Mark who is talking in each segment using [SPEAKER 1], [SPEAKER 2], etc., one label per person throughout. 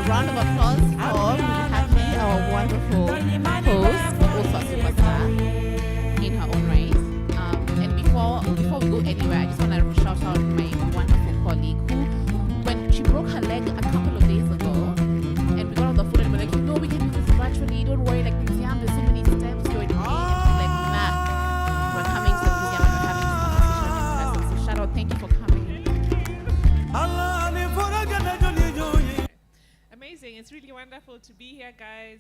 [SPEAKER 1] Round of applause for Happy, our wonderful host, also a superstar in her own right. And before we go anywhere, I just want to shout out my wonderful colleague who, when she broke her leg a couple of days ago, and we got on the phone and we're like, we can do this virtually. Don't worry, like museum, there's so many steps. You're in pain. And she's like, nah, we're coming to the museum and we're having this conversation in person. So shout out, thank you for coming.
[SPEAKER 2] Amazing. It's really wonderful to be here, guys.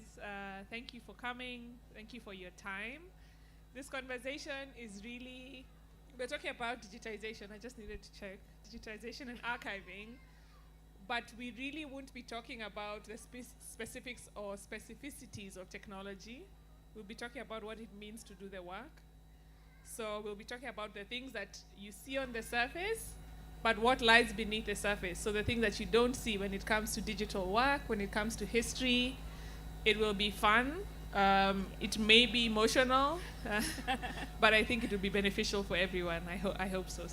[SPEAKER 2] Thank you for coming. Thank you for your time. This conversation is really, we're talking about digitization. I just needed to check. Digitization and archiving. But we really won't be talking about the specifics or specificities of technology. We'll be talking about what it means to do the work. So we'll be talking about the things that you see on the surface, but what lies beneath the surface. So the things that you don't see when it comes to digital work, when it comes to history. It will be fun. It may be emotional, but I think it will be beneficial for everyone. I hope so.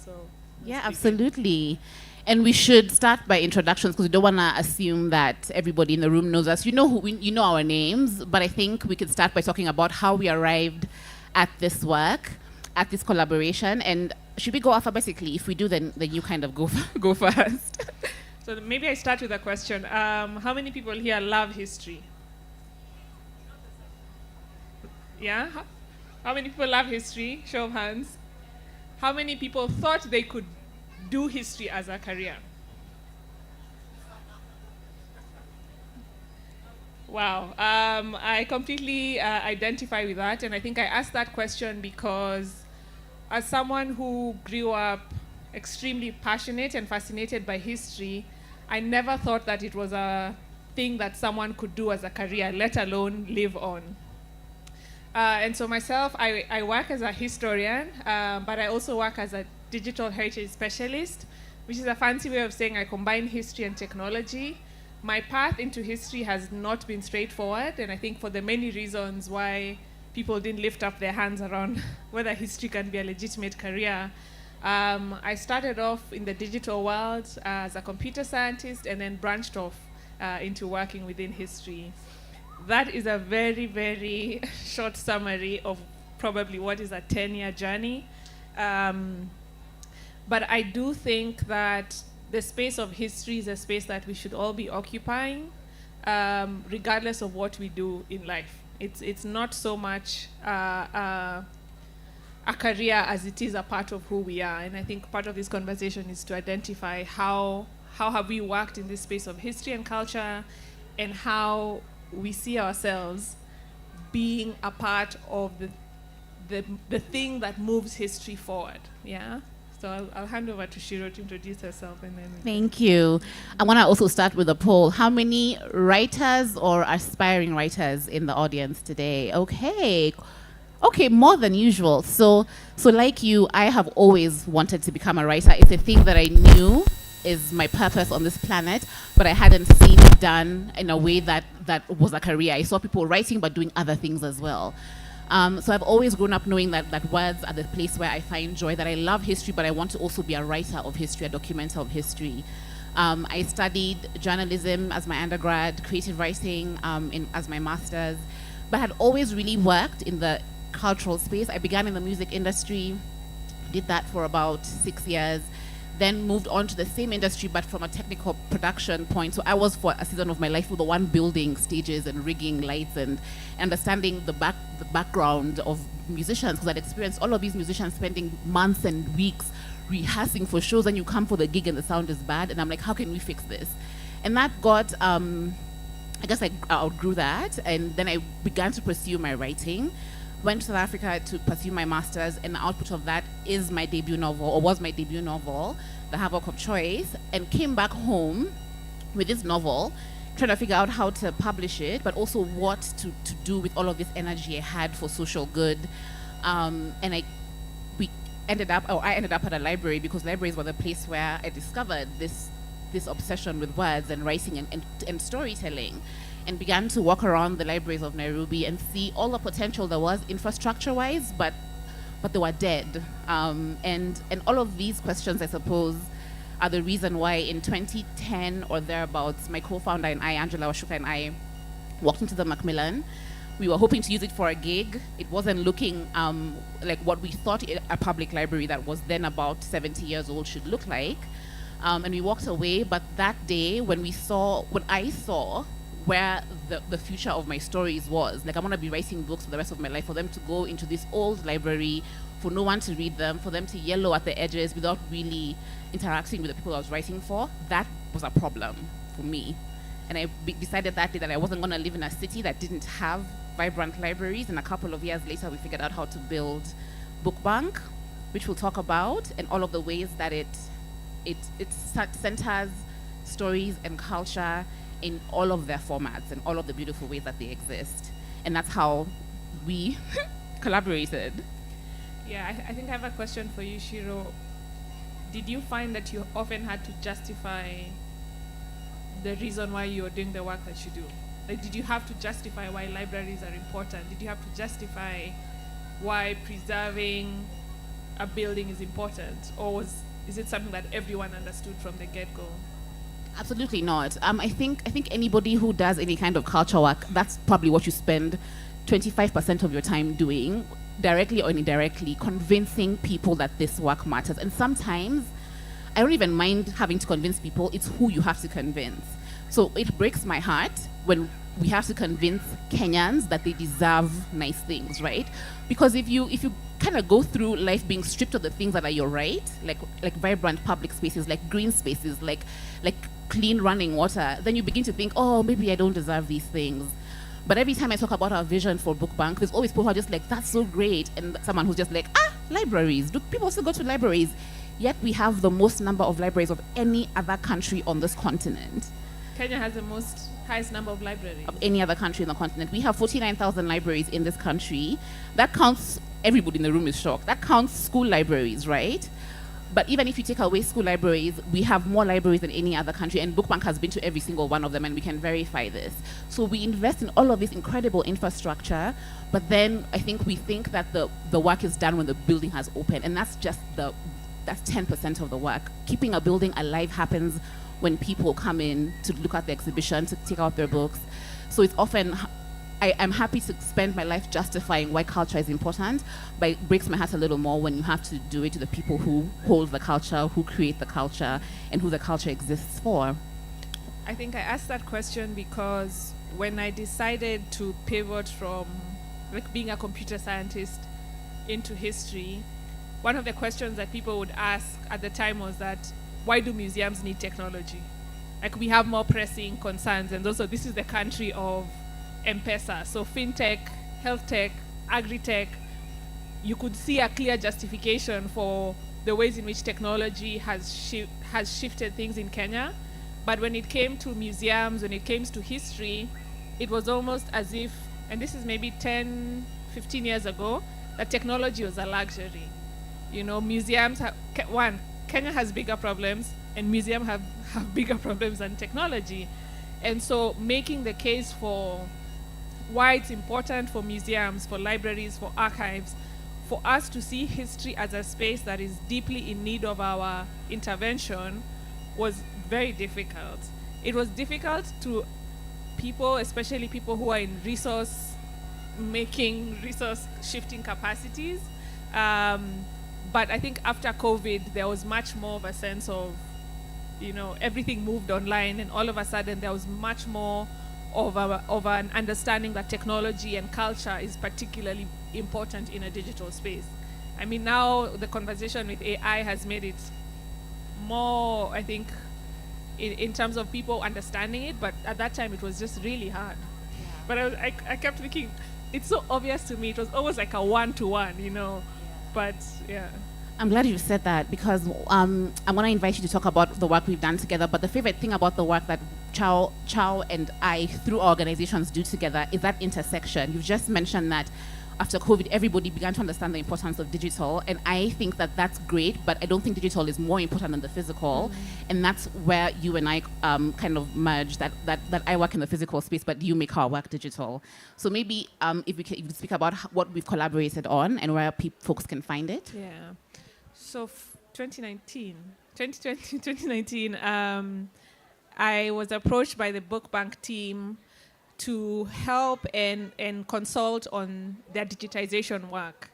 [SPEAKER 1] Yeah, absolutely. And we should start by introductions because we don't want to assume that everybody in the room knows us. You know our names, but I think we could start by talking about how we arrived at this work, at this collaboration. And should we go alphabetically? If we do, then you kind of go first.
[SPEAKER 2] So maybe I start with a question. How many people here love history? Yeah? How many people love history? Show of hands. How many people thought they could do history as a career? Wow. I completely identify with that. And I think I asked that question because as someone who grew up extremely passionate and fascinated by history, I never thought that it was a thing that someone could do as a career, let alone live on. And so myself, I work as a historian, but I also work as a digital heritage specialist, which is a fancy way of saying I combine history and technology. My path into history has not been straightforward, and I think for the many reasons why people didn't lift up their hands around whether history can be a legitimate career. I started off in the digital world as a computer scientist and then branched off into working within history. That is a very, very short summary of probably what is a 10-year journey. But I do think that the space of history is a space that we should all be occupying, regardless of what we do in life. It's not so much a career as it is a part of who we are. And I think part of this conversation is to identify how have we worked in this space of history and culture, and how we see ourselves being a part of the thing that moves history forward. Yeah. So I'll hand over to Shiro to introduce herself, and then.
[SPEAKER 1] Thank you. I want to also start with a poll. How many writers or aspiring writers in the audience today? Okay, more than usual. So like you, I have always wanted to become a writer. It's a thing that I knew is my purpose on this planet, but I hadn't seen it done in a way that was a career. I saw people writing but doing other things as well. So I've always grown up knowing that words are the place where I find joy, that I love history, but I want to also be a writer of history, a documenter of history. I studied journalism as my undergrad, creative writing as my master's, but had always really worked in the cultural space. I began in the music industry, did that for about 6 years, then moved on to the same industry, but from a technical production point. So I was, for a season of my life, the one building stages and rigging lights and understanding the background of musicians, because I'd experienced all of these musicians spending months and weeks rehearsing for shows, and you come for the gig and the sound is bad. And I'm like, how can we fix this? And that got, I guess I outgrew that. And then I began to pursue my writing. Went to South Africa to pursue my master's, and the output of that is my debut novel, or was my debut novel, The Havoc of Choice, and came back home with this novel, trying to figure out how to publish it, but also what to do with all of this energy I had for social good. And I ended up at a library, because libraries were the place where I discovered this obsession with words and writing and storytelling, and began to walk around the libraries of Nairobi and see all the potential there was infrastructure-wise, but they were dead. And all of these questions, I suppose, are the reason why in 2010 or thereabouts, my co-founder and I, Angela Washuka, and I walked into the Macmillan. We were hoping to use it for a gig. It wasn't looking like what we thought a public library that was then about 70 years old should look like. And we walked away, but that day when I saw where the future of my stories was, like, I'm gonna be writing books for the rest of my life, for them to go into this old library, for no one to read them, for them to yellow at the edges without really interacting with the people I was writing for, that was a problem for me. And I decided that day that I wasn't gonna live in a city that didn't have vibrant libraries. And a couple of years later, we figured out how to build Book Bank, which we'll talk about, and all of the ways that it centers stories and culture in all of their formats and all of the beautiful ways that they exist. And that's how we collaborated.
[SPEAKER 2] Yeah, I think I have a question for you, Shiro. Did you find that you often had to justify the reason why you're doing the work that you do? Like, did you have to justify why libraries are important? Did you have to justify why preserving a building is important? Or is it something that everyone understood from the get-go?
[SPEAKER 1] Absolutely not. I think anybody who does any kind of culture work, that's probably what you spend 25% of your time doing, directly or indirectly, convincing people that this work matters. And sometimes I don't even mind having to convince people, it's who you have to convince. So it breaks my heart when we have to convince Kenyans that they deserve nice things, right? Because if you kind of go through life being stripped of the things that are your right, like vibrant public spaces, like green spaces, like clean running water, then you begin to think, oh, maybe I don't deserve these things. But every time I talk about our vision for Book Bank, there's always people who are just like, that's so great. And someone who's just like, libraries. Do people still go to libraries? Yet we have the most number of libraries of any other country on this continent.
[SPEAKER 2] Kenya has the highest number of libraries.
[SPEAKER 1] Of any other country on the continent. We have 49,000 libraries in this country. That counts, everybody in the room is shocked. That counts school libraries, right? But even if you take away school libraries, we have more libraries than any other country, and Book Bank has been to every single one of them, and we can verify this. So we invest in all of this incredible infrastructure, but then I think we think that the work is done when the building has opened, and that's just that's 10% of the work. Keeping a building alive happens when people come in to look at the exhibition, to take out their books. So it's often, I'm happy to spend my life justifying why culture is important, but it breaks my heart a little more when you have to do it to the people who hold the culture, who create the culture, and who the culture exists for.
[SPEAKER 2] I think I asked that question because when I decided to pivot from being a computer scientist into history, one of the questions that people would ask at the time was that, why do museums need technology? Like, we have more pressing concerns, and also this is the country of M-Pesa. So fintech, health tech, agri-tech, you could see a clear justification for the ways in which technology has shifted things in Kenya. But when it came to museums, when it came to history, it was almost as if, and this is maybe 10, 15 years ago, that technology was a luxury. You know, museums Kenya has bigger problems, and museums have bigger problems than technology. And so making the case for why it's important for museums, for libraries, for archives, for us to see history as a space that is deeply in need of our intervention was very difficult. It was difficult to people, especially people who are in resource-making, resource-shifting capacities. But I think after COVID, there was much more of a sense of, everything moved online, and all of a sudden there was much more of an understanding that technology and culture is particularly important in a digital space. I mean, now the conversation with AI has made it more, I think, in terms of people understanding it, but at that time it was just really hard. But I kept thinking, it's so obvious to me. It was almost like a one-to-one, you know. But yeah.
[SPEAKER 1] I'm glad you said that because I want to invite you to talk about the work we've done together. But the favorite thing about the work that Chow and I, through our organizations, do together is that intersection. You've just mentioned that after COVID, everybody began to understand the importance of digital. And I think that that's great, but I don't think digital is more important than the physical. And that's where you and I kind of merge, that I work in the physical space, but you make our work digital. So maybe if you could speak about what we've collaborated on and where folks can find it.
[SPEAKER 2] Yeah. So 2019, I was approached by the Book Bank team to help and consult on their digitization work.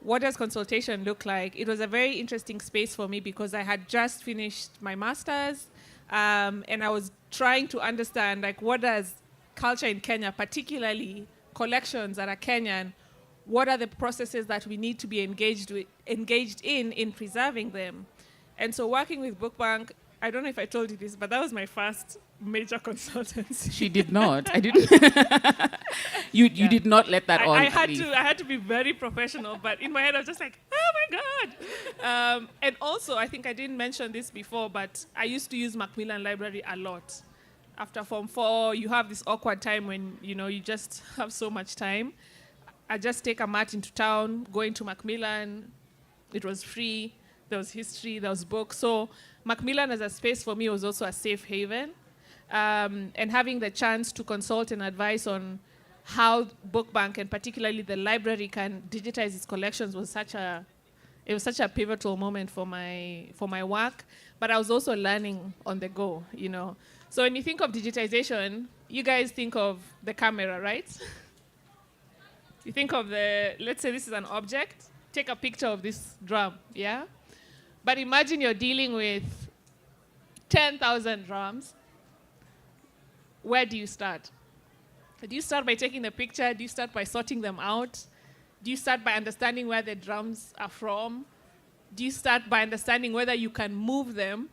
[SPEAKER 2] What does consultation look like? It was a very interesting space for me because I had just finished my master's and I was trying to understand, like, what does culture in Kenya, particularly collections that are Kenyan, what are the processes that we need to be engaged in preserving them? And so working with Book Bank, I don't know if I told you this, but that was my first major consultancy.
[SPEAKER 1] She did not. I didn't. You did not let that on.
[SPEAKER 2] I had to be very professional, but in my head I was just like, oh my God. And also, I think I didn't mention this before, but I used to use Macmillan Library a lot. After Form 4, you have this awkward time when, you know, you just have so much time. I just take a mat into town, go into Macmillan. It was free. There was history, there was books. So Macmillan as a space for me was also a safe haven. And having the chance to consult and advise on how Book Bank and particularly the library can digitize its collections was such a pivotal moment for my work. But I was also learning on the go, you know. So when you think of digitization, you guys think of the camera, right? You think of let's say this is an object, take a picture of this drum, yeah? But imagine you're dealing with 10,000 drums. Where do you start? Do you start by taking the picture? Do you start by sorting them out? Do you start by understanding where the drums are from? Do you start by understanding whether you can move them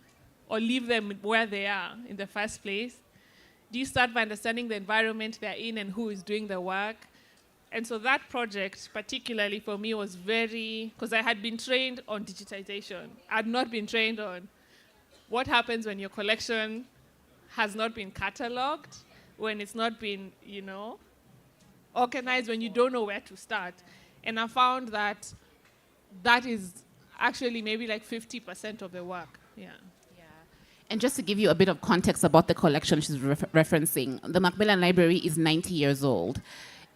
[SPEAKER 2] or leave them where they are in the first place? Do you start by understanding the environment they're in and who is doing the work? And so that project, particularly for me, was because I had been trained on digitization. I had not been trained on what happens when your collection has not been cataloged, when it's not been, you know, organized, when you don't know where to start. And I found that is actually maybe like 50% of the work. Yeah.
[SPEAKER 1] And just to give you a bit of context about the collection she's referencing, the Macmillan Library is 90 years old.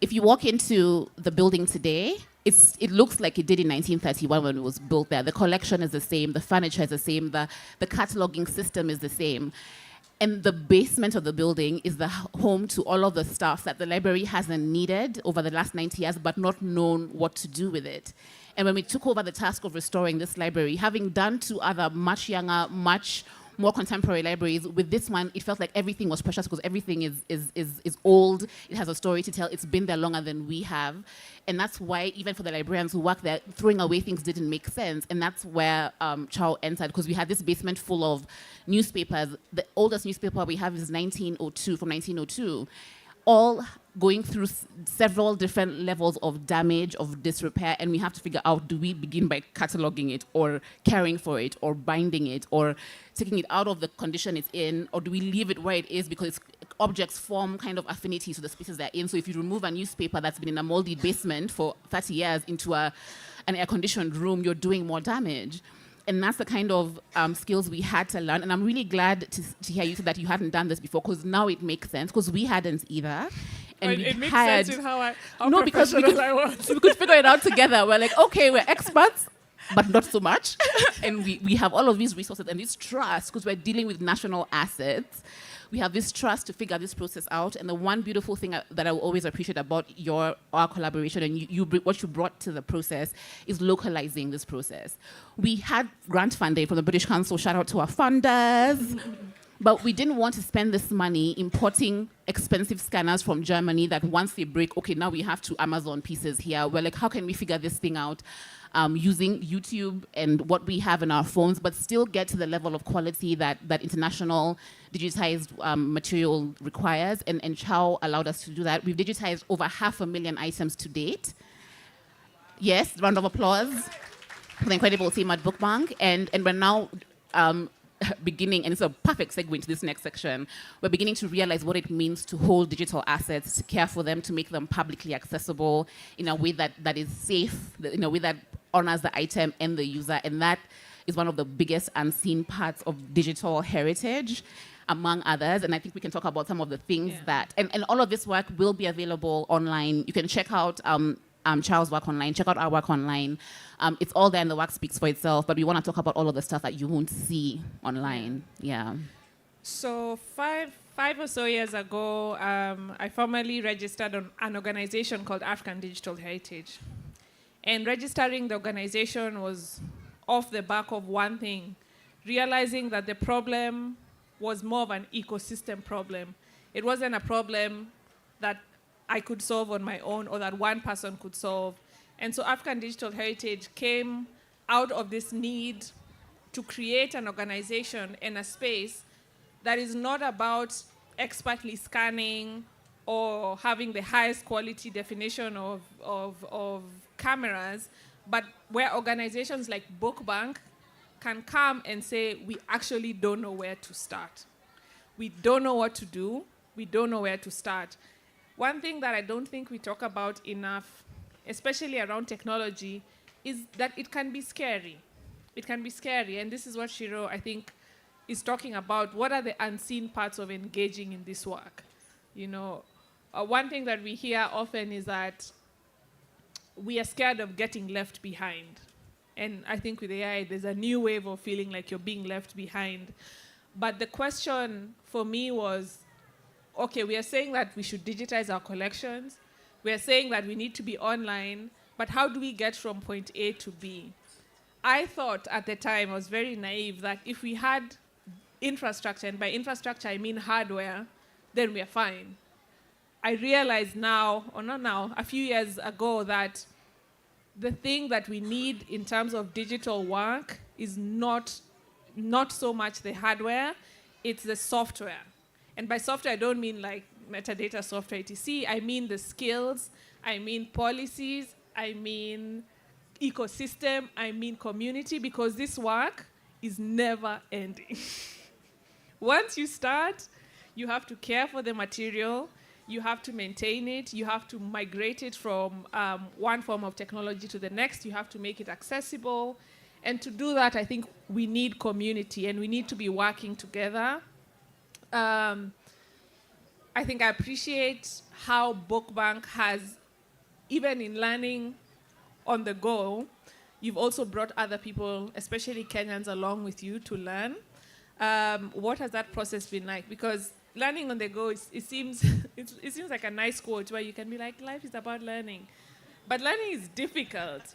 [SPEAKER 1] If you walk into the building today, it looks like it did in 1931 when it was built there. The collection is the same, the furniture is the same, the cataloging system is the same. And the basement of the building is the home to all of the stuff that the library hasn't needed over the last 90 years, but not known what to do with it. And when we took over the task of restoring this library, having done two other much younger, much more contemporary libraries, with this one, it felt like everything was precious because everything is old. It has a story to tell. It's been there longer than we have. And that's why, even for the librarians who work there, throwing away things didn't make sense. And that's where Chow entered, because we had this basement full of newspapers. The oldest newspaper we have is 1902, from 1902. All going through several different levels of damage, of disrepair, and we have to figure out, do we begin by cataloging it or caring for it or binding it or taking it out of the condition it's in, or do we leave it where it is because objects form kind of affinities to the spaces they're in. So if you remove a newspaper that's been in a moldy basement for 30 years into an air-conditioned room, you're doing more damage. And that's the kind of skills we had to learn. And I'm really glad to hear you say that you hadn't done this before, because now it makes sense, because we hadn't either. And
[SPEAKER 2] it makes sense in how
[SPEAKER 1] because we could figure it out together. We're like, okay, we're experts, but not so much. And we have all of these resources and this trust, because we're dealing with national assets. We have this trust to figure this process out. And the one beautiful thing that I will always appreciate about our collaboration and what you brought to the process is localizing this process. We had grant funding from the British Council. Shout out to our funders. But we didn't want to spend this money importing expensive scanners from Germany that once they break, okay, now we have to Amazon pieces here. We're like, how can we figure this thing out using YouTube and what we have in our phones, but still get to the level of quality that international digitized material requires? And Chow allowed us to do that. We've digitized over 500,000 items to date. Yes, round of applause for the incredible team at Bookbank. And we're now beginning, and it's a perfect segue into this next section, we're beginning to realize what it means to hold digital assets, to care for them, to make them publicly accessible in a way that is safe, in a way that honors the item and the user. And that is one of the biggest unseen parts of digital heritage, among others. And I think we can talk about some of the things that, and all of this work will be available online. You can check out Charles' work online, check out our work online. It's all there and the work speaks for itself, but we want to talk about all of the stuff that you won't see online. Yeah.
[SPEAKER 2] So five or so years ago, I formally registered on an organization called African Digital Heritage. And registering the organization was off the back of one thing, realizing that the problem was more of an ecosystem problem. It wasn't a problem that I could solve on my own or that one person could solve. And so African Digital Heritage came out of this need to create an organization and a space that is not about expertly scanning or having the highest quality definition of cameras, but where organizations like Bookbank can come and say, we actually don't know where to start. We don't know what to do. We don't know where to start. One thing that I don't think we talk about enough, especially around technology, is that it can be scary. It can be scary, and this is what Shiro, I think, is talking about. What are the unseen parts of engaging in this work? You know, one thing that we hear often is that we are scared of getting left behind. And I think with AI, there's a new wave of feeling like you're being left behind. But the question for me was, okay, we are saying that we should digitize our collections. We are saying that we need to be online, but how do we get from point A to B? I thought at the time, I was very naive, that if we had infrastructure, and by infrastructure I mean hardware, then we are fine. I realize now, or not now, a few years ago, that the thing that we need in terms of digital work is not so much the hardware, it's the software. And by software, I don't mean like metadata software, etc. I mean the skills, I mean policies, I mean ecosystem, I mean community, because this work is never ending. Once you start, you have to care for the material, you have to maintain it, you have to migrate it from one form of technology to the next, you have to make it accessible. And to do that, I think we need community and we need to be working together. I think I appreciate how Bookbank has, even in learning on the go, you've also brought other people, especially Kenyans, along with you to learn. What has that process been like? Because learning on the go, it seems like a nice quote where you can be like, life is about learning. But learning is difficult.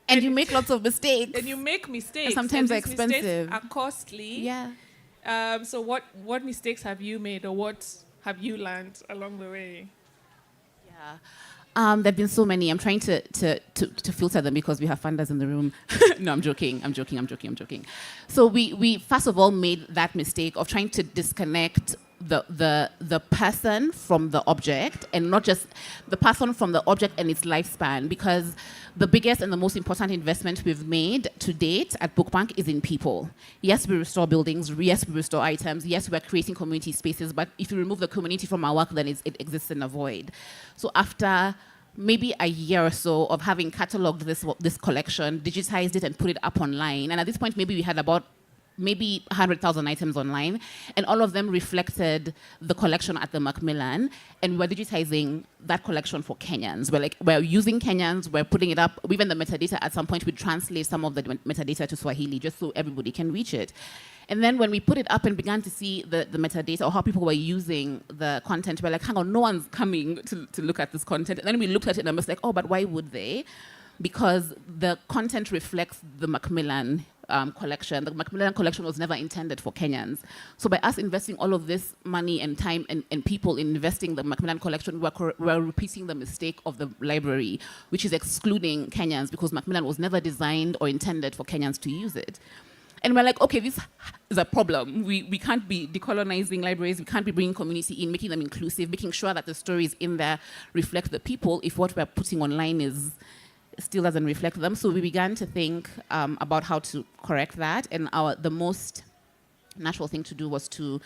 [SPEAKER 1] And you make lots of mistakes.
[SPEAKER 2] And you make mistakes.
[SPEAKER 1] And sometimes they're expensive.
[SPEAKER 2] Mistakes are costly.
[SPEAKER 1] Yeah.
[SPEAKER 2] So what mistakes have you made, or what have you learned along the way?
[SPEAKER 1] Yeah. There have been so many. I'm trying to filter them because we have funders in the room. No, I'm joking. So we first of all made that mistake of trying to disconnect the person from the object, and not just the person from the object and its lifespan, because the biggest and the most important investment we've made to date at Bookbank is in people. Yes, we restore buildings. Yes, we restore items. Yes, we're creating community spaces. But if you remove the community from our work, then it exists in a void. So after maybe a year or so of having cataloged this collection, digitized it, and put it up online, and at this point, maybe we had about 100,000 items online, and all of them reflected the collection at the Macmillan, and we're digitizing that collection for Kenyans. We're using Kenyans, we're putting it up, even the metadata at some point we translate some of the metadata to Swahili just so everybody can reach it. And then when we put it up and began to see the metadata or how people were using the content, we're like, hang on, no one's coming to look at this content. And then we looked at it and I was like, oh, but why would they? because the content reflects the Macmillan collection. The Macmillan collection was never intended for Kenyans. So by us investing all of this money and time and people in investing the Macmillan collection, we're repeating the mistake of the library, which is excluding Kenyans, because Macmillan was never designed or intended for Kenyans to use it. And we're like, okay, this is a problem. We can't be decolonizing libraries. We can't be bringing community in, making them inclusive, making sure that the stories in there reflect the people if what we're putting online still doesn't reflect them. So we began to think about how to correct that. And the most natural thing to do was to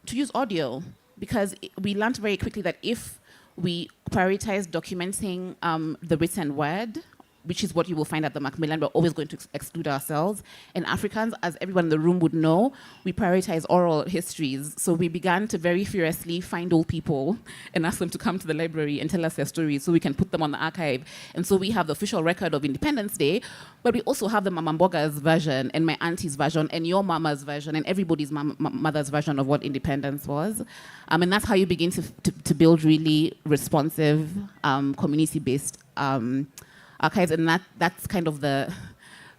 [SPEAKER 1] use audio, because we learned very quickly that if we prioritize documenting the written word, which is what you will find at the Macmillan, we're always going to exclude ourselves. And Africans, as everyone in the room would know, we prioritize oral histories. So we began to very furiously find old people and ask them to come to the library and tell us their stories so we can put them on the archive. And so we have the official record of Independence Day, but we also have the Mama Mboga's version and my auntie's version and your mama's version and everybody's mother's version of what independence was. And that's how you begin to build really responsive, community-based archives, and that's kind of the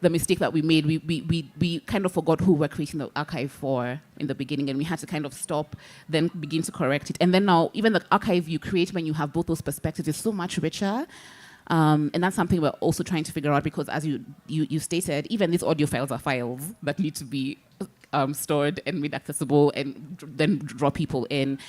[SPEAKER 1] mistake that we made. We kind of forgot who we're creating the archive for in the beginning, and we had to kind of stop, then begin to correct it. And then now, even the archive you create when you have both those perspectives is so much richer. And that's something we're also trying to figure out, because as you stated, even these audio files are files that need to be stored and made accessible and then draw people in.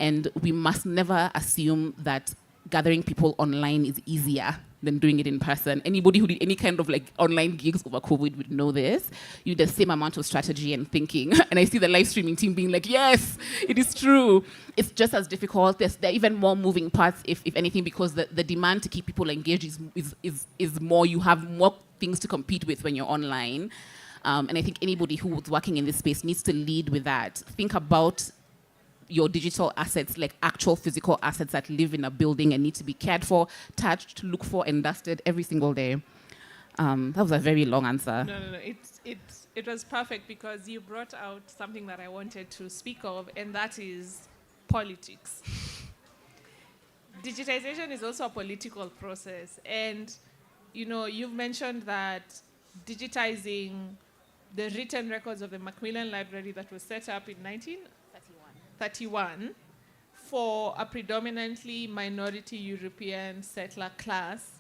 [SPEAKER 1] And we must never assume that gathering people online is easier than doing it in person. Anybody who did any kind of like online gigs over COVID would know this. You need the same amount of strategy and thinking. And I see the live streaming team being like, yes, it is true. It's just as difficult. There are even more moving parts, if anything, because the demand to keep people engaged is more. You have more things to compete with when you're online. And I think anybody who's working in this space needs to lead with that. Think about your digital assets, like actual physical assets that live in a building and need to be cared for, touched, looked for, and dusted every single day. That was a very long answer.
[SPEAKER 2] No. It was perfect, because you brought out something that I wanted to speak of, and that is politics. Digitization is also a political process, and you've mentioned that digitizing the written records of the Macmillan Library that was set up in 1931 for a predominantly minority European settler class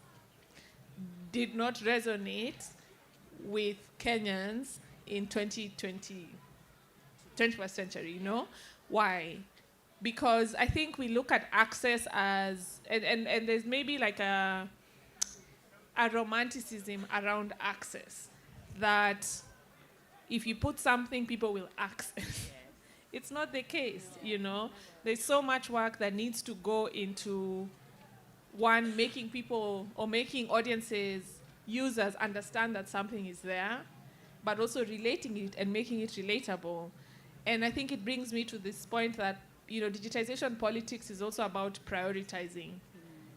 [SPEAKER 2] did not resonate with Kenyans in 21st century, Why? Because I think we look at access as, and there's maybe like a romanticism around access, that if you put something, people will access. It's not the case, There's so much work that needs to go into, one, making people or making audiences, users understand that something is there, but also relating it and making it relatable. And I think it brings me to this point that, digitization politics is also about prioritizing.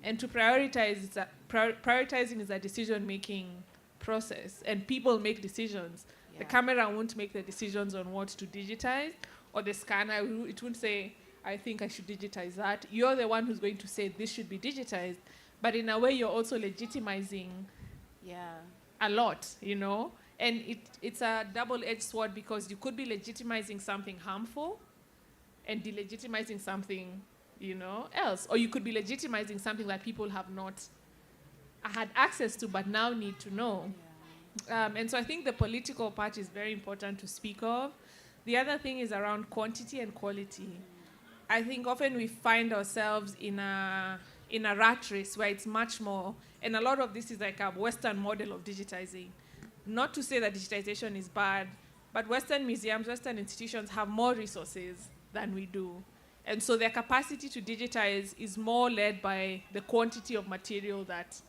[SPEAKER 2] And to prioritize, prioritizing is a decision-making process, and people make decisions. Yeah. The camera won't make the decisions on what to digitize, or the scanner, it won't say, I think I should digitize that. You're the one who's going to say this should be digitized. But in a way, you're also legitimizing a lot, And it's a double-edged sword, because you could be legitimizing something harmful and delegitimizing something, else. Or you could be legitimizing something that people have not had access to but now need to know. Yeah. And so I think the political part is very important to speak of. The other thing is around quantity and quality. I think often we find ourselves in a rat race where it's much more, and a lot of this is like a Western model of digitizing. Not to say that digitization is bad, but Western museums, Western institutions have more resources than we do. And so their capacity to digitize is more led by the quantity of material that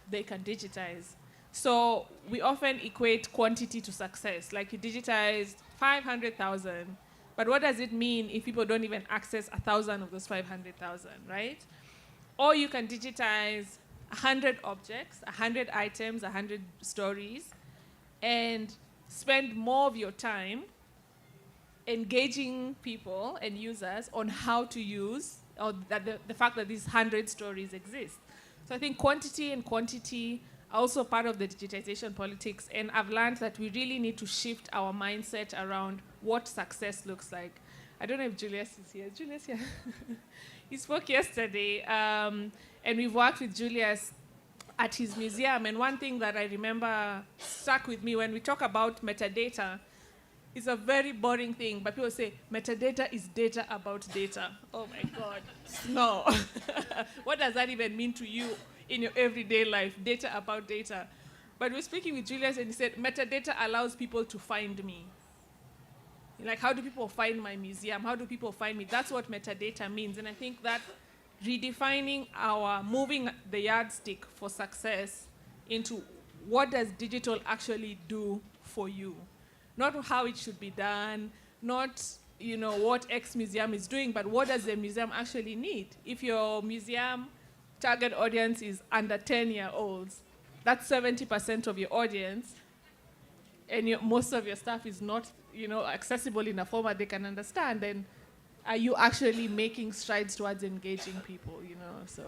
[SPEAKER 2] they can digitize. So we often equate quantity to success. Like, you digitized 500,000, but what does it mean if people don't even access 1,000 of those 500,000, right? Or you can digitize 100 objects, 100 items, 100 stories, and spend more of your time engaging people and users on how to use, or that the fact that these 100 stories exist. So I think quantity and quantity also part of the digitization politics. And I've learned that we really need to shift our mindset around what success looks like. I don't know if Julius is here. Is Julius here? He spoke yesterday, and we've worked with Julius at his museum. And one thing that I remember stuck with me when we talk about metadata, it's a very boring thing, but people say metadata is data about data. Oh my God, no. What does that even mean to you in your everyday life? Data about data. But we're speaking with Julius and he said, metadata allows people to find me. Like, how do people find my museum? How do people find me? That's what metadata means. And I think that redefining moving the yardstick for success into what does digital actually do for you? Not how it should be done, not what X museum is doing, but what does the museum actually need? If your museum target audience is under 10-year-olds, that's 70% of your audience, and most of your stuff is not accessible in a format they can understand, then are you actually making strides towards engaging people? So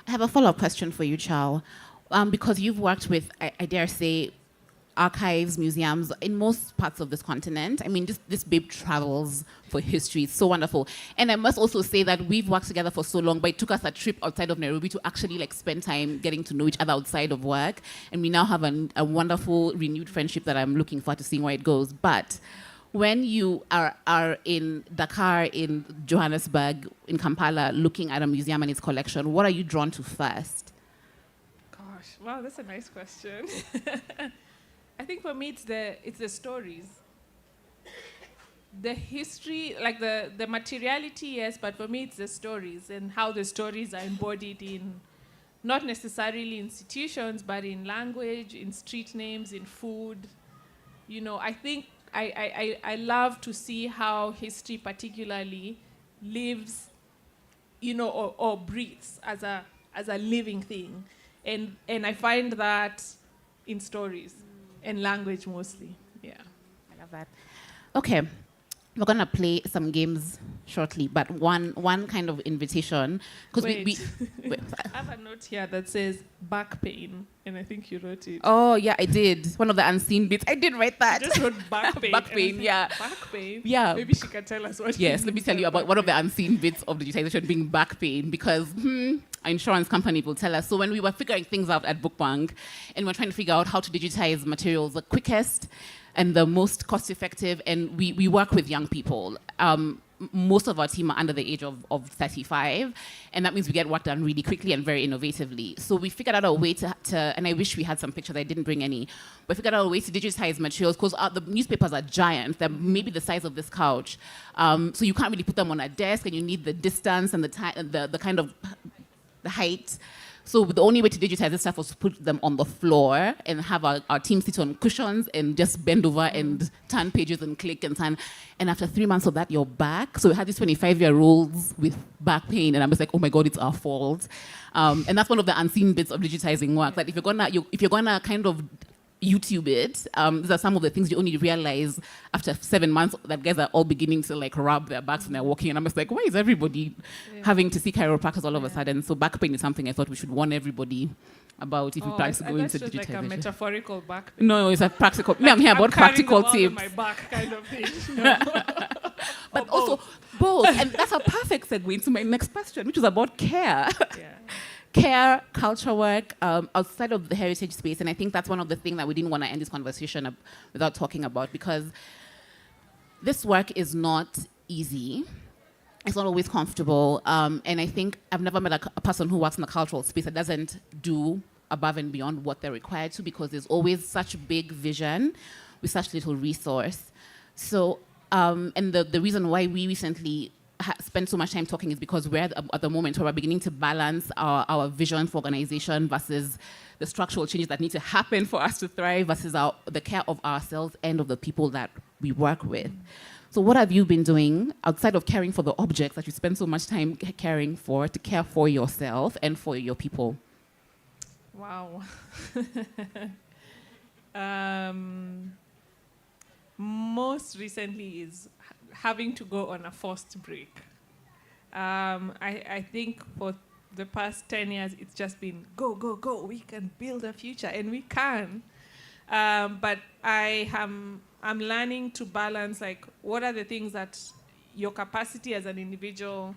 [SPEAKER 1] I have a follow-up question for you, Chow. Because you've worked with, I dare say, archives, museums in most parts of this continent. I mean, this babe travels for history. It's so wonderful. And I must also say that we've worked together for so long, but it took us a trip outside of Nairobi to actually spend time getting to know each other outside of work. And we now have a wonderful renewed friendship that I'm looking forward to seeing where it goes. But when you are in Dakar, in Johannesburg, in Kampala, looking at a museum and its collection, what are you drawn to first?
[SPEAKER 2] Gosh, wow, that's a nice question. I think for me, it's the stories. The history, like the materiality, yes, but for me, it's the stories and how the stories are embodied in, not necessarily institutions, but in language, in street names, in food. I think I love to see how history particularly lives, or breathes as a living thing. And I find that in stories. And language mostly, yeah.
[SPEAKER 1] I love that. Okay, we're gonna play some games shortly, but one kind of invitation because we
[SPEAKER 2] I have a note here that says back pain, and I think you wrote it.
[SPEAKER 1] Oh yeah, I did. One of the unseen bits. I did write that.
[SPEAKER 2] You just wrote back pain.
[SPEAKER 1] Back pain, yeah.
[SPEAKER 2] Back pain.
[SPEAKER 1] Yeah.
[SPEAKER 2] Maybe she can tell us what.
[SPEAKER 1] Yes, let me tell you about one of the unseen bits of digitization being back pain because. Our insurance company will tell us. So when we were figuring things out at Bookbank and we're trying to figure out how to digitize materials the quickest and the most cost-effective, and we work with young people. Most of our team are under the age of 35, and that means we get work done really quickly and very innovatively. So we figured out a way to and I wish we had some pictures, I didn't bring any, but figured out a way to digitize materials because the newspapers are giant. They're maybe the size of this couch. So you can't really put them on a desk, and you need the distance and the kind of the height. So the only way to digitize this stuff was to put them on the floor and have our team sit on cushions and just bend over and turn pages and click and turn. And after 3 months of that, you're back. So we had these 25-year-olds with back pain, and I was like, oh my God, it's our fault. And that's one of the unseen bits of digitizing work. That if you're gonna kind of YouTube it, these are some of the things you only realize after 7 months that guys are all beginning to rub their backs when they're walking, and I'm just like, why is everybody having to see chiropractors all of a sudden? So back pain is something I thought we should warn everybody about if we plan to go into digitization.
[SPEAKER 2] That's just like a metaphorical back pain.
[SPEAKER 1] No, it's a practical. I'm here about practical tips.
[SPEAKER 2] My back kind of thing.
[SPEAKER 1] But also both, and that's a perfect segue into my next question, which is about care.
[SPEAKER 2] Yeah.
[SPEAKER 1] Care, culture work, outside of the heritage space. And I think that's one of the things that we didn't want to end this conversation without talking about, because this work is not easy. It's not always comfortable. And I think I've never met a person who works in the cultural space that doesn't do above and beyond what they're required to, because there's always such big vision with such little resource. So, and the reason why we recently spend so much time talking is because we're at the moment where we're beginning to balance our vision for organization versus the structural changes that need to happen for us to thrive versus the care of ourselves and of the people that we work with. So what have you been doing outside of caring for the objects that you spend so much time caring for to care for yourself and for your people?
[SPEAKER 2] Wow. Most recently is having to go on a forced break. I think for the past 10 years, it's just been go, go, go. We can build a future, and we can. But I'm learning to balance, like, what are the things that your capacity as an individual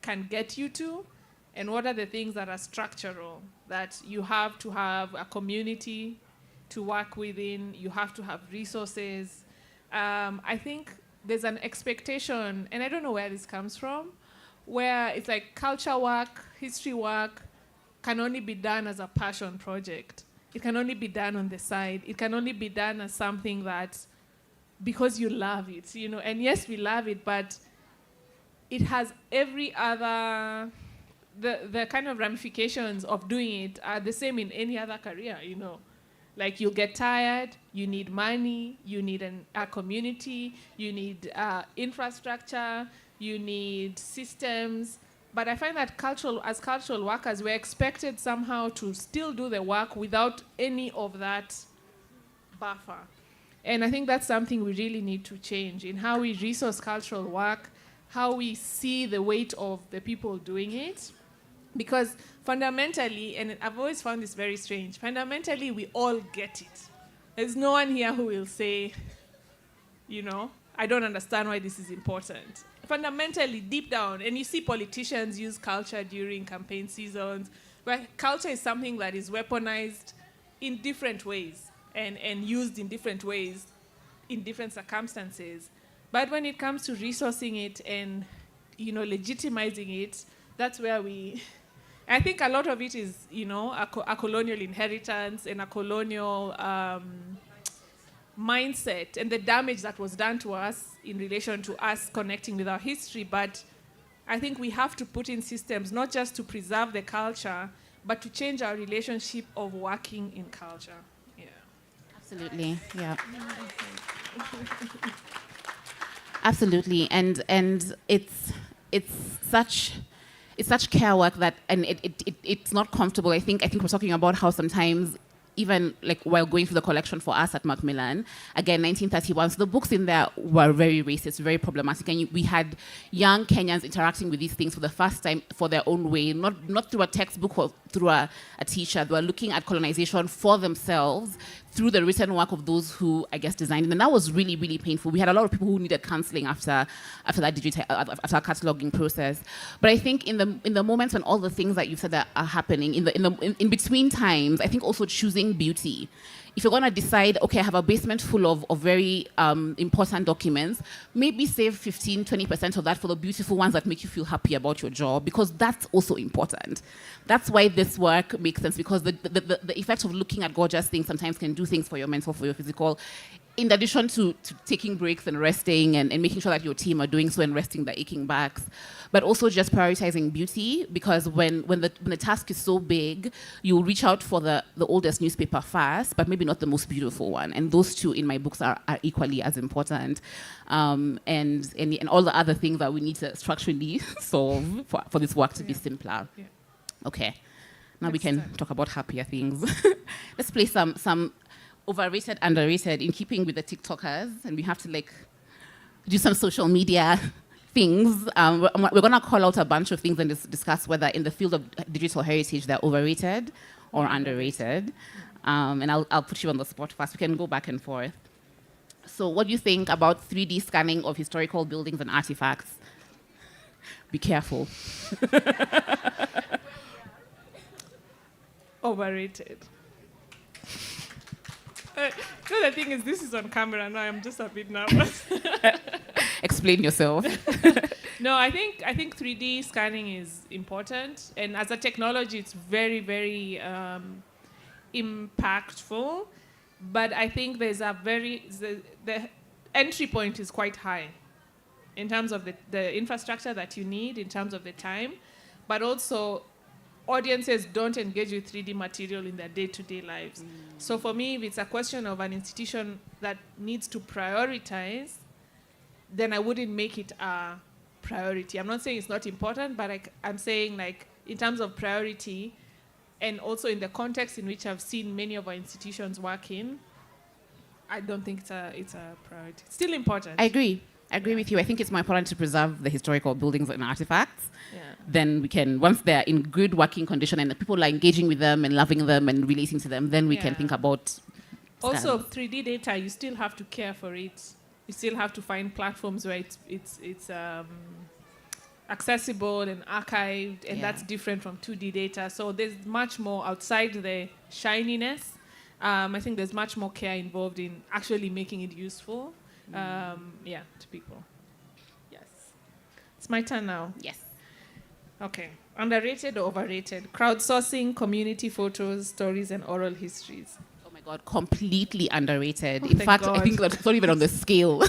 [SPEAKER 2] can get you to, and what are the things that are structural, that you have to have a community to work within, you have to have resources. I think there's an expectation, and I don't know where this comes from, where it's like culture work, history work can only be done as a passion project. It can only be done on the side. It can only be done as something that, because you love it, you know. And yes, we love it, but it has every other, the kind of ramifications of doing it are the same in any other career, you know. Like, you'll get tired, you need money, you need a community, you need infrastructure, you need systems. But I find that as cultural workers, we're expected somehow to still do the work without any of that buffer. And I think that's something we really need to change in how we resource cultural work, how we see the weight of the people doing it. Because fundamentally, and I've always found this very strange, fundamentally we all get it. There's no one here who will say, you know, I don't understand why this is important. Fundamentally, deep down, and you see politicians use culture during campaign seasons, where culture is something that is weaponized in different ways and used in different ways in different circumstances. But when it comes to resourcing it and, you know, legitimizing it, that's where I think a lot of it is, you know, a colonial inheritance and a colonial mindset and the damage that was done to us in relation to us connecting with our history. But I think we have to put in systems not just to preserve the culture, but to change our relationship of working in culture. Yeah.
[SPEAKER 1] Absolutely. Yeah. Absolutely. And it's such care work that, and it's not comfortable. I think we're talking about how sometimes, even like while going through the collection for us at Macmillan, again, 1931, so the books in there were very racist, very problematic, and we had young Kenyans interacting with these things for the first time for their own way, not through a textbook or through a teacher. They were looking at colonization for themselves through the written work of those who, I guess, designed it. And that was really, really painful. We had a lot of people who needed counseling after that after our cataloging process. But I think in the moments when all the things that you said that are happening, in between times, I think also choosing beauty. If you're going to decide, okay, I have a basement full of very important documents, maybe save 15, 20% of that for the beautiful ones that make you feel happy about your job, because that's also important. That's why this work makes sense, because the effect of looking at gorgeous things sometimes can do things for your mental, for your physical, in addition to taking breaks and resting and making sure that your team are doing so and resting their aching backs, but also just prioritizing beauty, because when the task is so big, you'll reach out for the oldest newspaper first, but maybe not the most beautiful one. And those two in my books are equally as important. And all the other things that we need to structurally solve for this work to be simpler. Yeah. Okay. Now we can talk about happier things. Let's play some overrated, underrated, in keeping with the TikTokers, and we have to like do some social media things. We're gonna call out a bunch of things and discuss whether in the field of digital heritage they're overrated or underrated. And I'll put you on the spot first. We can go back and forth. So what do you think about 3D scanning of historical buildings and artifacts? Be careful.
[SPEAKER 2] Overrated. No, the thing is, this is on camera now. I'm just a bit nervous.
[SPEAKER 1] Explain yourself.
[SPEAKER 2] No, I think 3D scanning is important, and as a technology, it's very, very impactful. But I think there's the entry point is quite high in terms of the infrastructure that you need, in terms of the time, but also audiences don't engage with 3D material in their day-to-day lives. So for me, if it's a question of an institution that needs to prioritize, then I wouldn't make it a priority. I'm not saying it's not important, but I'm saying, like, in terms of priority, and also in the context in which I've seen many of our institutions work in, I don't think it's a priority. It's still important.
[SPEAKER 1] I agree. I agree with you. I think it's more important to preserve the historical buildings and artifacts.
[SPEAKER 2] Yeah.
[SPEAKER 1] Then we can, once they're in good working condition and the people are engaging with them and loving them and relating to them, then we can think about
[SPEAKER 2] also
[SPEAKER 1] scans.
[SPEAKER 2] 3D data. You still have to care for it. You still have to find platforms where it's accessible and archived, and that's different from 2D data. So there's much more outside the shininess. I think there's much more care involved in actually making it useful, to people. Yes. It's my turn now.
[SPEAKER 1] Yes.
[SPEAKER 2] Okay. Underrated or overrated? Crowdsourcing, community photos, stories, and oral histories.
[SPEAKER 1] Oh my God, completely underrated.
[SPEAKER 2] Oh,
[SPEAKER 1] In
[SPEAKER 2] thank
[SPEAKER 1] fact,
[SPEAKER 2] God.
[SPEAKER 1] I think that's not even on the scale.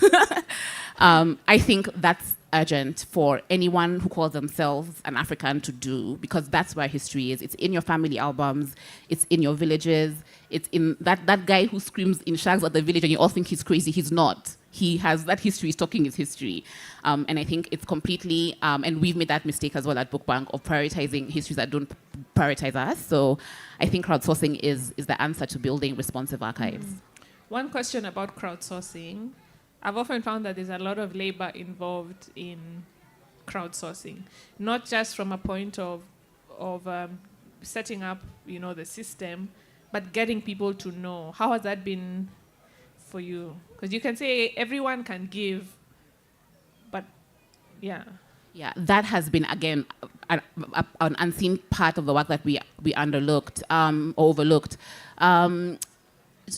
[SPEAKER 1] I think that's urgent for anyone who calls themselves an African to do, because that's where history is. It's in your family albums, it's in your villages, it's in that guy who screams in shags at the village and you all think he's crazy. He's not. He has that history, he's talking his history. And I think it's completely, and we've made that mistake as well at Book Bank of prioritizing histories that don't prioritize us. So I think crowdsourcing is the answer to building responsive archives.
[SPEAKER 2] One question about crowdsourcing. I've often found that there's a lot of labor involved in crowdsourcing, not just from a point of setting up, the system, but getting people to know. How has that been for you? Because you can say everyone can give, but yeah.
[SPEAKER 1] Yeah, that has been, again, an unseen part of the work that we underlooked or overlooked.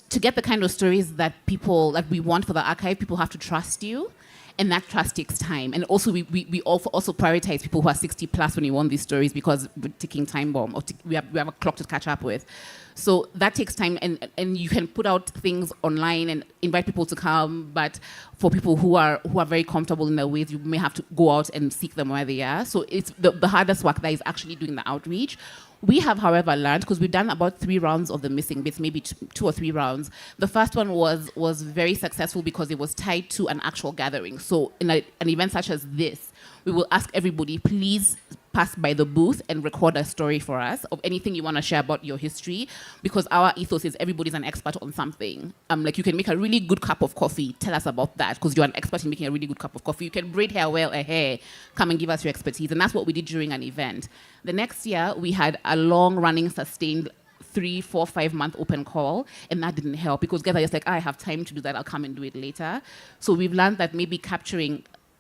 [SPEAKER 1] To get the kind of stories that we want for the archive, people have to trust you. And that trust takes time. And also, we also prioritize people who are 60 plus when we want these stories because we're ticking time bomb or we have a clock to catch up with. So that takes time, and you can put out things online and invite people to come, but for people who are very comfortable in their ways, you may have to go out and seek them where they are. So it's the hardest work that is actually doing the outreach. We have, however, learned, because we've done about 3 rounds of the missing bits, maybe 2 or 3 rounds. The first one was very successful because it was tied to an actual gathering. So in an event such as this, we will ask everybody, please pass by the booth and record a story for us of anything you want to share about your history, because our ethos is everybody's an expert on something. Like, you can make a really good cup of coffee, tell us about that, because you're an expert in making a really good cup of coffee. You can braid a hair, come and give us your expertise. And that's what we did during an event. The next year, we had a long-running, sustained 3, 4, 5-month open call, and that didn't help because guys are just like, I have time to do that, I'll come and do it later. So we've learned that maybe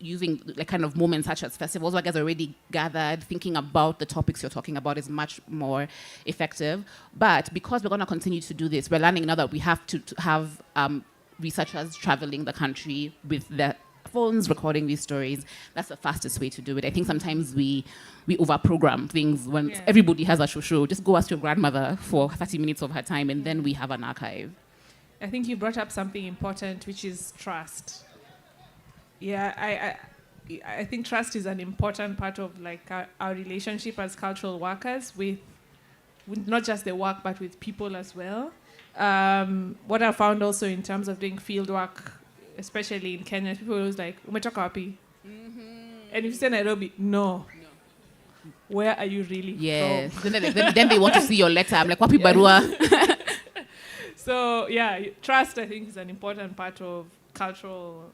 [SPEAKER 1] using like kind of moments such as festivals where guys are already gathered, thinking about the topics you're talking about is much more effective. But because we're going to continue to do this, we're learning now that we have to have researchers traveling the country with their phones recording these stories. That's the fastest way to do it. I think sometimes we overprogram things when everybody has a show. Just go ask your grandmother for 30 minutes of her time and then we have an archive.
[SPEAKER 2] I think you brought up something important, which is trust. Yeah, I think trust is an important part of like our relationship as cultural workers with not just the work but with people as well. What I found also in terms of doing field work, especially in Kenya, people always like, umetoka wapi? And if you say Nairobi, no. Where are you really from?
[SPEAKER 1] then they want to see your letter. I'm like, wapi barua?
[SPEAKER 2] So trust, I think, is an important part of cultural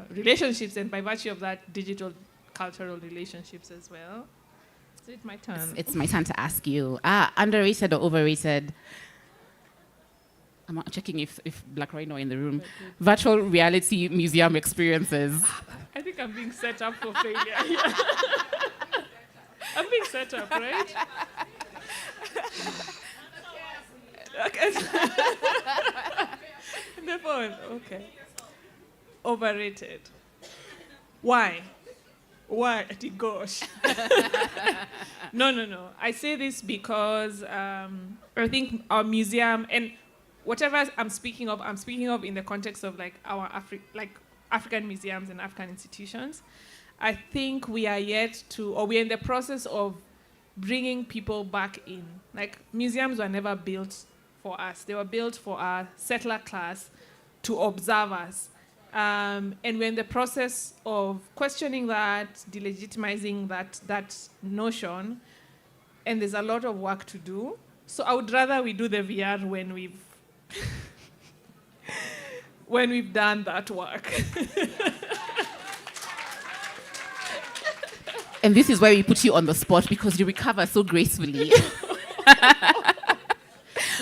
[SPEAKER 2] relationships, and by virtue of that, digital cultural relationships as well. So it's my turn.
[SPEAKER 1] It's my turn to ask you. Underrated or overrated? I'm not checking if Black Rhino in the room. Virtual reality museum experiences.
[SPEAKER 2] I think I'm being set up for failure here. I'm being set up, right? Okay. The phone. Okay. Overrated. Why? Gosh. No. I say this because I think our museum, and whatever I'm speaking of in the context of like our African museums and African institutions. I think we are we're in the process of bringing people back in. Like, museums were never built for us. They were built for our settler class to observe us. And we're in the process of questioning that, delegitimizing that notion, and there's a lot of work to do. So I would rather we do the VR when we've done that work.
[SPEAKER 1] And this is where we put you on the spot because you recover so gracefully.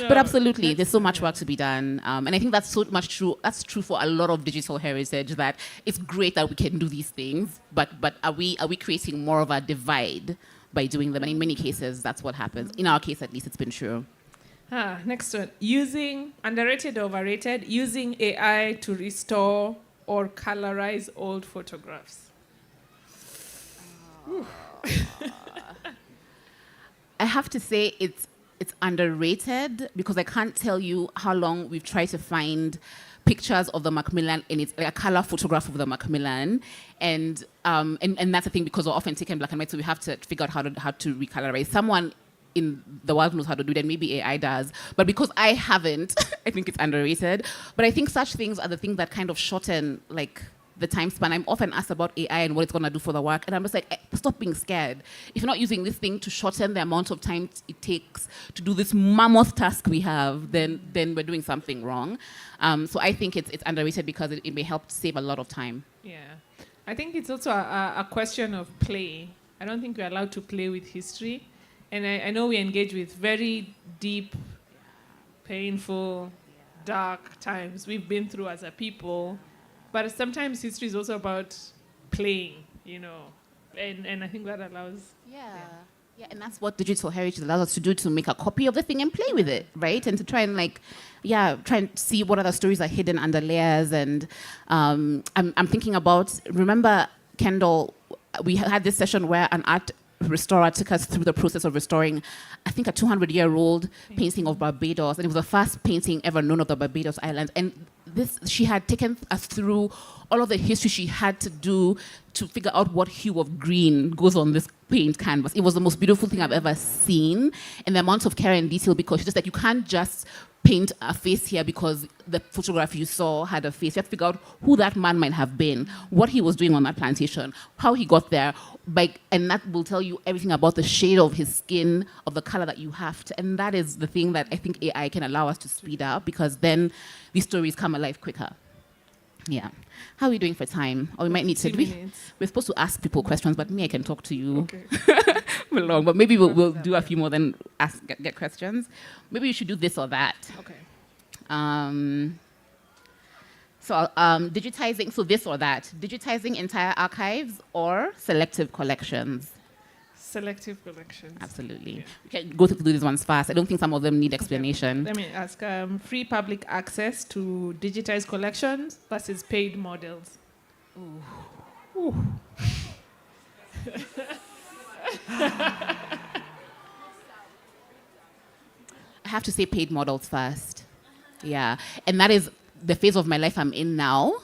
[SPEAKER 1] But absolutely, there's so much work to be done. And I think that's so much true. That's true for a lot of digital heritage, that it's great that we can do these things, but are we creating more of a divide by doing them? And in many cases, that's what happens. In our case, at least, it's been true.
[SPEAKER 2] Next one. Using, underrated or overrated, using AI to restore or colorize old photographs.
[SPEAKER 1] I have to say it's underrated, because I can't tell you how long we've tried to find pictures of the Macmillan, and it's like a color photograph of the Macmillan, and that's the thing, because we're often taken black and white, so we have to figure out how to recolorize. Someone in the world knows how to do that, maybe AI does, but because I haven't, I think it's underrated. But I think such things are the things that kind of shorten like the time span. I'm often asked about AI and what it's going to do for the work, and I'm just like, stop being scared. If you're not using this thing to shorten the amount of time it takes to do this mammoth task we have, then we're doing something wrong. So I think it's underrated because it may help save a lot of time.
[SPEAKER 2] Yeah. I think it's also a question of play. I don't think we're allowed to play with history. And I know we engage with very deep, painful, dark times we've been through as a people. But sometimes history is also about playing, and I think that allows...
[SPEAKER 1] Yeah, and that's what digital heritage allows us to do, to make a copy of the thing and play with it, right? And to try and try and see what other stories are hidden under layers. And I'm thinking about, remember, Kendall, we had this session where an art restorer took us through the process of restoring, I think, a 200-year-old painting of Barbados, and it was the first painting ever known of the Barbados Islands. And she had taken us through all of the history she had to do to figure out what hue of green goes on this paint canvas. It was the most beautiful thing I've ever seen, and the amount of care and detail, because she's just like, you can't just paint a face here because the photograph you saw had a face. You have to figure out who that man might have been, what he was doing on that plantation, how he got there, and that will tell you everything about the shade of his skin, of the color that you have to. And that is the thing that I think AI can allow us to speed up, because then these stories come alive quicker. Yeah. How are we doing for time? Or we might need to... We're supposed to ask people questions, but I can talk to you. Okay. For long, but maybe we'll do a few more than get questions. Maybe you should do this or that.
[SPEAKER 2] Okay.
[SPEAKER 1] Digitizing, so this or that. Digitizing entire archives or selective collections?
[SPEAKER 2] Selective collections.
[SPEAKER 1] Absolutely. Yeah. We can go through these ones fast. I don't think some of them need explanation.
[SPEAKER 2] Okay. Let me ask, free public access to digitized collections versus paid models. Ooh. Ooh.
[SPEAKER 1] I have to say paid models first. Yeah. And that is the phase of my life I'm in now,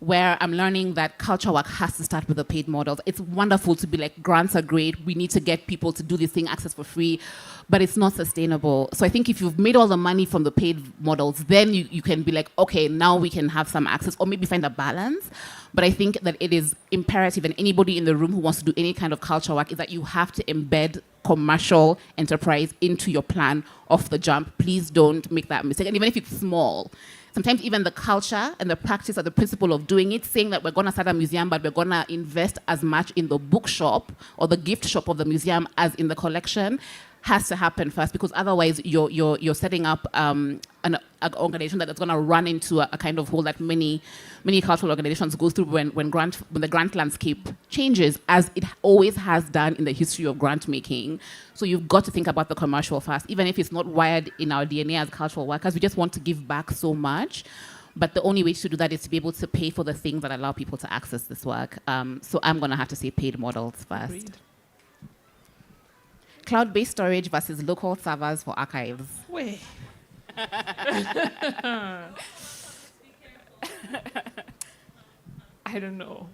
[SPEAKER 1] where I'm learning that culture work has to start with the paid models. It's wonderful to be like, grants are great, we need to get people to do this thing, access for free, but it's not sustainable. So I think if you've made all the money from the paid models, then you can be like, okay, now we can have some access, or maybe find a balance. But I think that it is imperative, and anybody in the room who wants to do any kind of culture work, is that you have to embed commercial enterprise into your plan off the jump. Please don't make that mistake. And even if it's small, sometimes even the culture and the practice or the principle of doing it, saying that we're going to start a museum, but we're going to invest as much in the bookshop or the gift shop of the museum as in the collection, has to happen first, because otherwise you're setting up an organization that's going to run into a kind of hole that many cultural organizations go through when the grant landscape changes, as it always has done in the history of grant making. So you've got to think about the commercial first, even if it's not wired in our DNA as cultural workers. We just want to give back so much. But the only way to do that is to be able to pay for the things that allow people to access this work. So I'm going to have to say paid models first. Agreed. Cloud-based storage versus local servers for archives.
[SPEAKER 2] Wait. I don't know.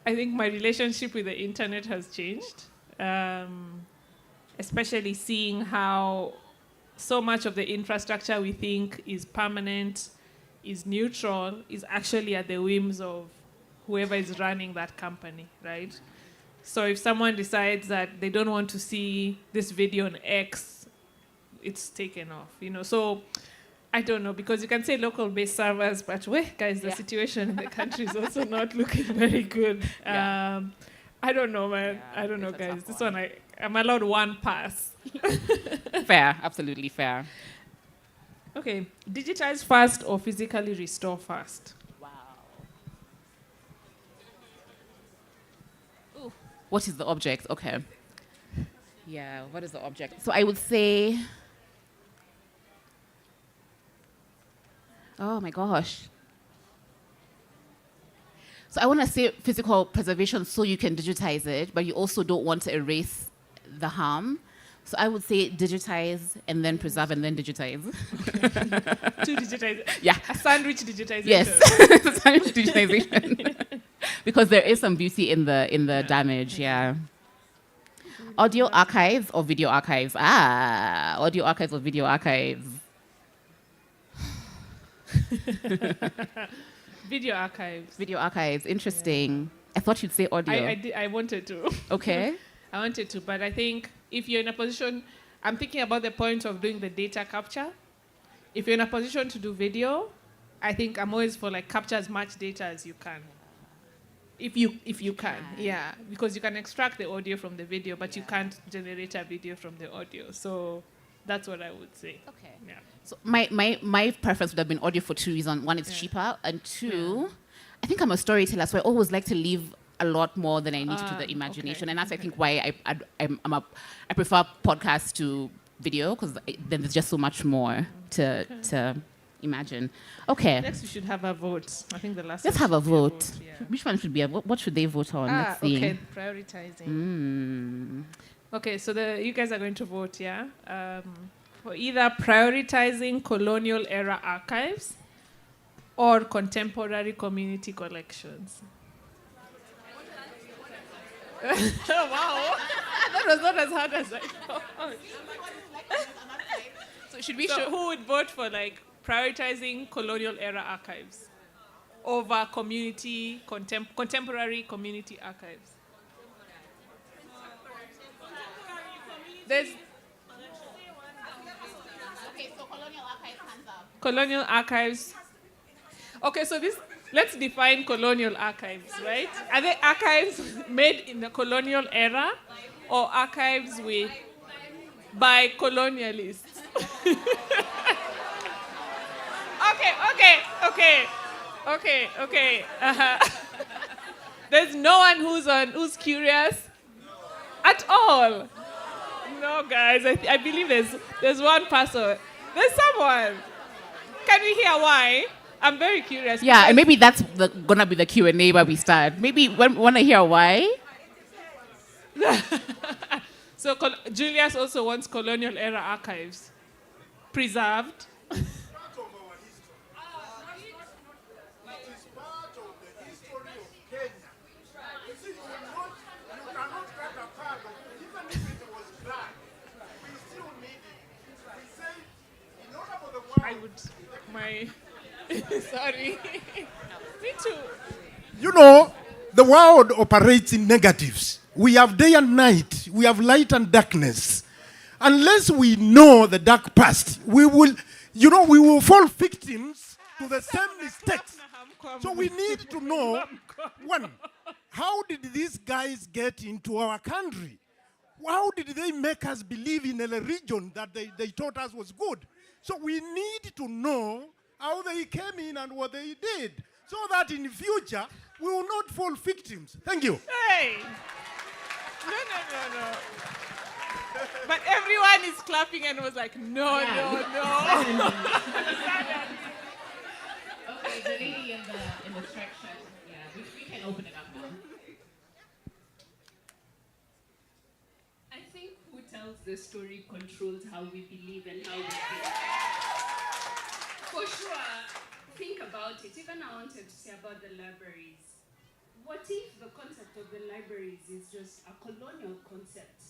[SPEAKER 2] I think my relationship with the internet has changed, especially seeing how so much of the infrastructure we think is permanent, is neutral, is actually at the whims of whoever is running that company, right? So if someone decides that they don't want to see this video on X, it's taken off, So I don't know, because you can say local-based servers, but guys, the situation in the country is also not looking very good. I I don't know, man.
[SPEAKER 1] Yeah,
[SPEAKER 2] I don't know,
[SPEAKER 1] it's a
[SPEAKER 2] guys.
[SPEAKER 1] tough
[SPEAKER 2] This
[SPEAKER 1] one.
[SPEAKER 2] one, I'm allowed one pass.
[SPEAKER 1] Fair, absolutely fair.
[SPEAKER 2] Okay, digitize first or physically restore first?
[SPEAKER 1] Wow. Ooh. What is the object? Okay. Yeah, what is the object? So I would say, oh my gosh. So I want to say physical preservation so you can digitize it, but you also don't want to erase the harm. So I would say digitize and then preserve and then digitize.
[SPEAKER 2] To digitize.
[SPEAKER 1] Yeah.
[SPEAKER 2] A sandwich digitization.
[SPEAKER 1] Yes. Sandwich digitization. Because there is some beauty in the damage, yeah. Audio archives or video archives? Audio archives or video archives?
[SPEAKER 2] Video archives.
[SPEAKER 1] Video archives, interesting. I thought you'd say audio.
[SPEAKER 2] I wanted to.
[SPEAKER 1] Okay.
[SPEAKER 2] I wanted to, but I think if you're in a position, I'm thinking about the point of doing the data capture. If you're in a position to do video, I think I'm always for like capture as much data as you can. If you can, yeah, because you can extract the audio from the video, but you can't generate a video from the audio. So that's what I would say.
[SPEAKER 1] Okay.
[SPEAKER 2] Yeah.
[SPEAKER 1] So my preference would have been audio for two reasons. One, it's cheaper, and two, I think I'm a storyteller, so I always like to leave a lot more than I need to the imagination,
[SPEAKER 2] okay.
[SPEAKER 1] and that's I think why I prefer podcasts to video, because then there's just so much more to imagine. Okay.
[SPEAKER 2] Next, we should have a vote. I think the last.
[SPEAKER 1] Let's
[SPEAKER 2] one
[SPEAKER 1] have a
[SPEAKER 2] should be
[SPEAKER 1] vote.
[SPEAKER 2] yeah.
[SPEAKER 1] Which one should be a vote? What should they vote on? Let's see.
[SPEAKER 2] Okay. Prioritizing. Okay, so you guys are going to vote, yeah? For either prioritizing colonial era archives or contemporary community collections. Wow. That was not as hard as I thought.
[SPEAKER 1] So should we
[SPEAKER 2] So who would vote for like prioritizing colonial era archives over community contemporary community archives? There's
[SPEAKER 1] Okay, so colonial archives, hands up.
[SPEAKER 2] colonial archives. Okay, so let's define colonial archives, right? Are they archives made in the colonial era or archives by colonialists? Okay. There's no one who's curious at all. No, guys, I believe there's one person. There's someone. Can we hear why? I'm very curious.
[SPEAKER 1] Yeah, and maybe that's gonna be the Q&A where we start. Maybe want to hear why?
[SPEAKER 2] So Julius also wants colonial era archives preserved. I would, sorry. Me too.
[SPEAKER 3] You know, the world operates in negatives. We have day and night. We have light and darkness. Unless we know the dark past, we will fall victims to the same mistakes. So we need to know, one, how did these guys get into our country? How did they make us believe in a religion that they taught us was good? So we need to know how they came in and what they did, so that in the future we will not fall victims. Thank you.
[SPEAKER 2] Hey! No. But everyone is clapping and was like, no.
[SPEAKER 1] Okay, the lady in the section. Yeah, we can open it up now.
[SPEAKER 4] I think who tells the story controls how we believe and how we think. For sure, think about it. Even I wanted to say about the libraries. What if the concept of the libraries is just a colonial concept?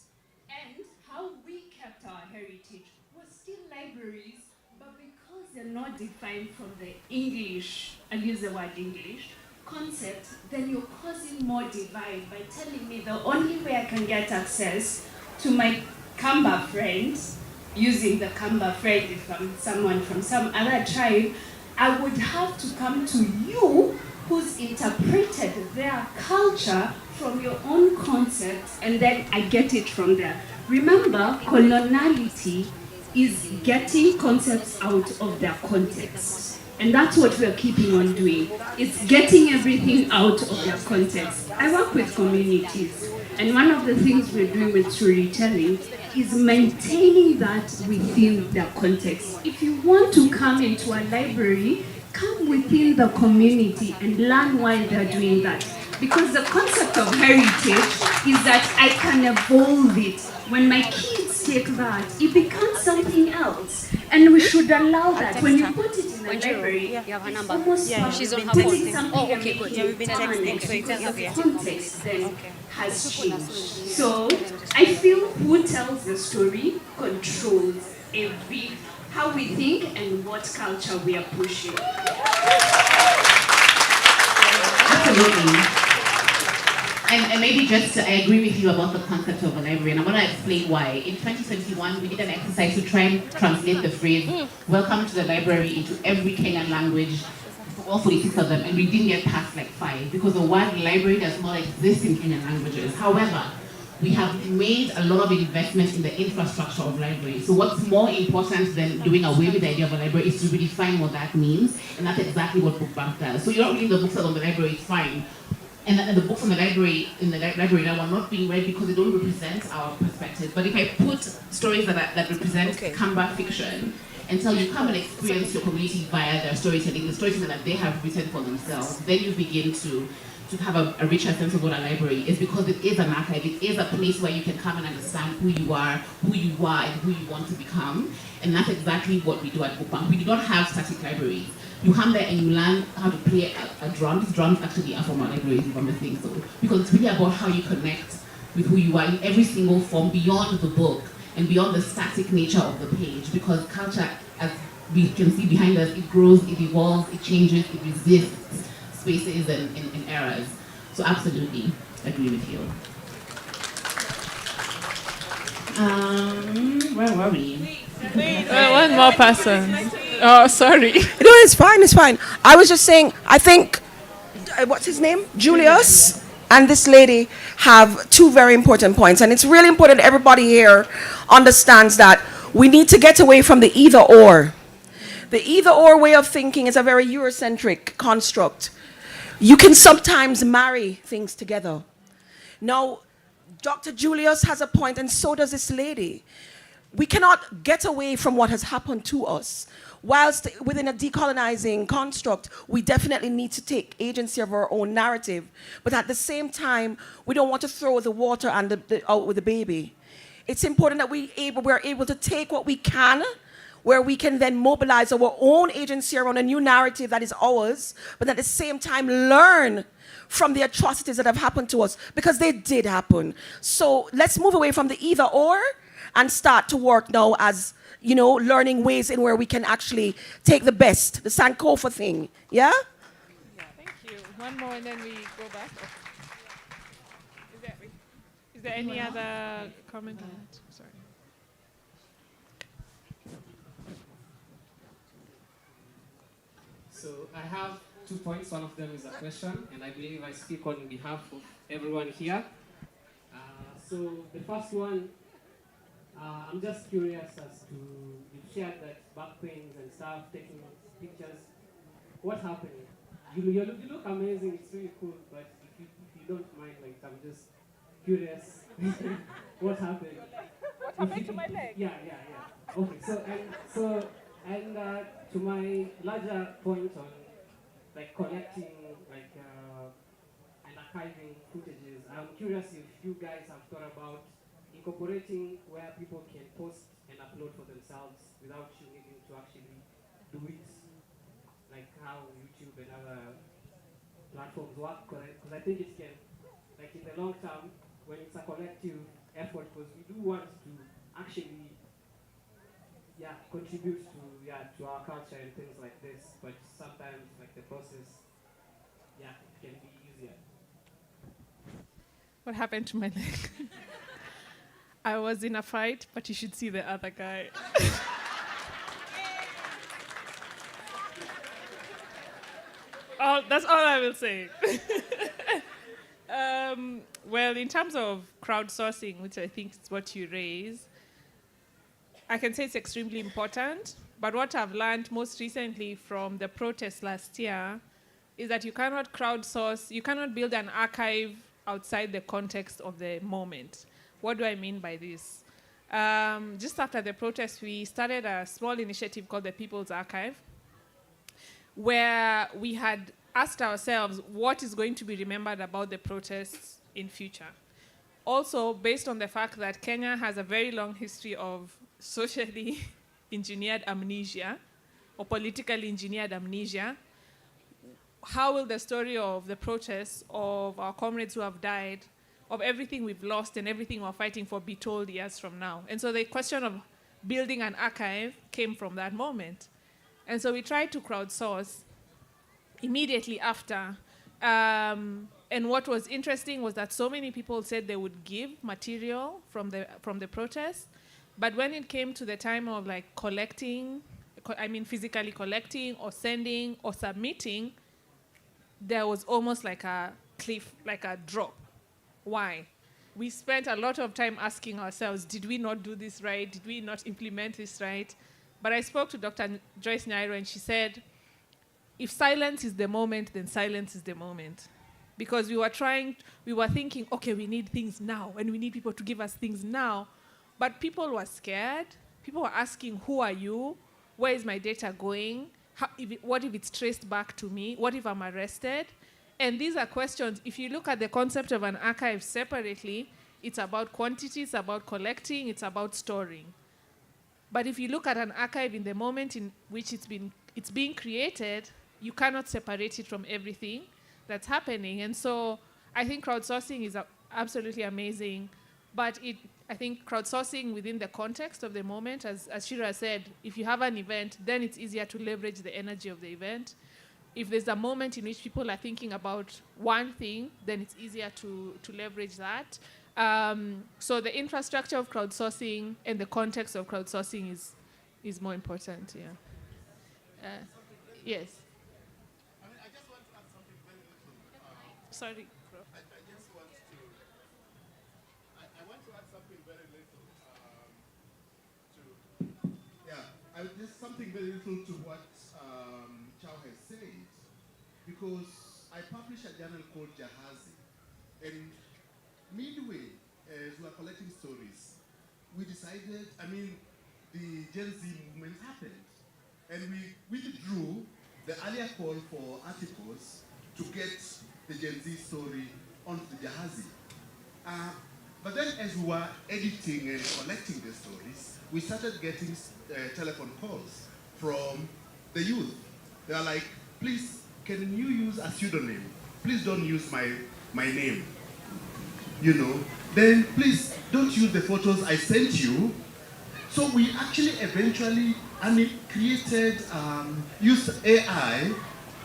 [SPEAKER 4] And how we kept our heritage was still libraries, but because they're not defined from the English, I'll use the word English, concept, then you're causing more divide by telling me the only way I can get access to my Kamba friend, using the Kamba friend if I'm someone from some other tribe, I would have to come to you who's interpreted their culture from your own concept and then I get it from there. Remember, coloniality is getting concepts out of their context. And that's what we're keeping on doing. It's getting everything out of their context. I work with communities, and one of the things we're doing with storytelling is maintaining that within their context. If you want to come into a library, come within the community and learn why they're doing that. Because the concept of heritage is that I can evolve it. When my kids take that, it becomes something else. And we should allow that. When you put it in the library,
[SPEAKER 5] you have her number.
[SPEAKER 4] almost
[SPEAKER 5] She's on her
[SPEAKER 4] putting
[SPEAKER 5] phone.
[SPEAKER 4] something
[SPEAKER 5] Oh,
[SPEAKER 4] and
[SPEAKER 5] okay, good.
[SPEAKER 4] making
[SPEAKER 5] Yeah, we've been
[SPEAKER 4] it fun,
[SPEAKER 5] texting, so it
[SPEAKER 4] because
[SPEAKER 5] tells
[SPEAKER 4] the
[SPEAKER 5] us,
[SPEAKER 4] context then has changed. So I feel who tells the story controls how we think and what culture we are pushing.
[SPEAKER 1] Absolutely. And maybe I agree with you about the concept of a library, and I'm going to explain why. In 2021, we did an exercise to try and translate the phrase, welcome to the library, into every Kenyan language, all 46 of them, and we didn't get past like 5, because the word library does not exist in Kenyan languages. However, we have made a lot of investment in the infrastructure of libraries. So what's more important than doing away with the idea of a library is to redefine what that means, and that's exactly what Book Bank does. So you're not reading the books on the library, it's fine. And the books in the library now are not being read because they don't represent our perspective. But if I put stories that represent Kamba fiction and tell you, come and experience your community via their storytelling, the storytelling that they have written for themselves, then you begin to have a richer sense of what a library is, because it is an archive, it is a place where you can come and understand who you are, and who you want to become. And that's exactly what we do at Book Bank. We do not have static libraries. You come there and you learn how to play a drum. These drums actually are from our libraries, if I'm not saying so. Because it's really about how you connect with who you are in every single form, beyond the book and beyond the static nature of the page. Because culture, as we can see behind us, it grows, it evolves, it changes, it resists spaces and eras. So absolutely agree with you. Where were we?
[SPEAKER 2] One more person. Oh, sorry.
[SPEAKER 6] No, it's fine. I was just saying, I think, what's his name? Julius and this lady have two very important points. And it's really important everybody here understands that we need to get away from the either or. The either or way of thinking is a very Eurocentric construct. You can sometimes marry things together. Now, Dr. Julius has a point, and so does this lady. We cannot get away from what has happened to us. Whilst within a decolonizing construct, we definitely need to take agency of our own narrative. But at the same time, we don't want to throw the water out with the baby. It's important that we're able to take what we can, where we can then mobilize our own agency around a new narrative that is ours, but at the same time learn from the atrocities that have happened to us, because they did happen. So let's move away from the either or and start to work now as, learning ways in where we can actually take the best, the Sankofa thing, yeah?
[SPEAKER 2] Yeah, thank you. One more and then we go back. Is there any other comment on that? Sorry.
[SPEAKER 7] So I have 2 points. One of them is a question, and I believe I speak on behalf of everyone here. So the first one, I'm just curious as to, you shared that back pains and stuff, taking pictures. What happened? You look amazing, it's really cool, but if you don't mind, I'm just curious. What happened?
[SPEAKER 2] To my leg.
[SPEAKER 7] Yeah. Okay, and to my larger point on collecting and archiving footages, I'm curious if you guys have thought about incorporating where people can post and upload for themselves without you needing to actually do it, like how YouTube and other platforms work, because I think it can, in the long term, when it's a collective effort, because we do want to actually contribute to our culture and things like this, but sometimes the process it can be easier.
[SPEAKER 2] What happened to my leg? I was in a fight, but you should see the other guy. Oh, that's all I will say. Well, in terms of crowdsourcing, which I think is what you raise, I can say it's extremely important. But what I've learned most recently from the protests last year is that you cannot crowdsource, you cannot build an archive outside the context of the moment. What do I mean by this? Just after the protest, we started a small initiative called the People's Archive, where we had asked ourselves what is going to be remembered about the protests in future. Also, based on the fact that Kenya has a very long history of socially engineered amnesia or politically engineered amnesia, how will the story of the protests, of our comrades who have died, of everything we've lost and everything we're fighting for be told years from now? And so the question of building an archive came from that moment. And so we tried to crowdsource immediately after. And what was interesting was that so many people said they would give material from the protests, but when it came to the time of like collecting, physically collecting or sending or submitting, there was almost like a cliff, like a drop. Why? We spent a lot of time asking ourselves, did we not do this right? Did we not implement this right? But I spoke to Dr. Joyce Nyairo, and she said, if silence is the moment, then silence is the moment. Because we were thinking, okay, we need things now, and we need people to give us things now. But people were scared. People were asking, who are you? Where is my data going? What if it's traced back to me? What if I'm arrested? And these are questions. If you look at the concept of an archive separately, it's about quantity, it's about collecting, it's about storing. But if you look at an archive in the moment in which it's being created, you cannot separate it from everything that's happening. And so I think crowdsourcing is absolutely amazing. But I think crowdsourcing within the context of the moment, as Shira said, if you have an event, then it's easier to leverage the energy of the event. If there's a moment in which people are thinking about one thing, then it's easier to leverage that. So the infrastructure of crowdsourcing and the context of crowdsourcing is more important, yeah. Yes.
[SPEAKER 3] I just want to add something very little.
[SPEAKER 2] Sorry.
[SPEAKER 3] I want to add something very little just something very little to what Chow has said, because I publish a journal called Jahazi, and midway, as we were collecting stories, we decided, the Gen Z movement happened, and we withdrew the earlier call for articles to get the Gen Z story onto the Jahazi. But then as we were editing and collecting the stories, we started getting telephone calls from the youth. They are like, please, can you use a pseudonym? Please don't use my name. Then please don't use the photos I sent you. So we actually eventually used AI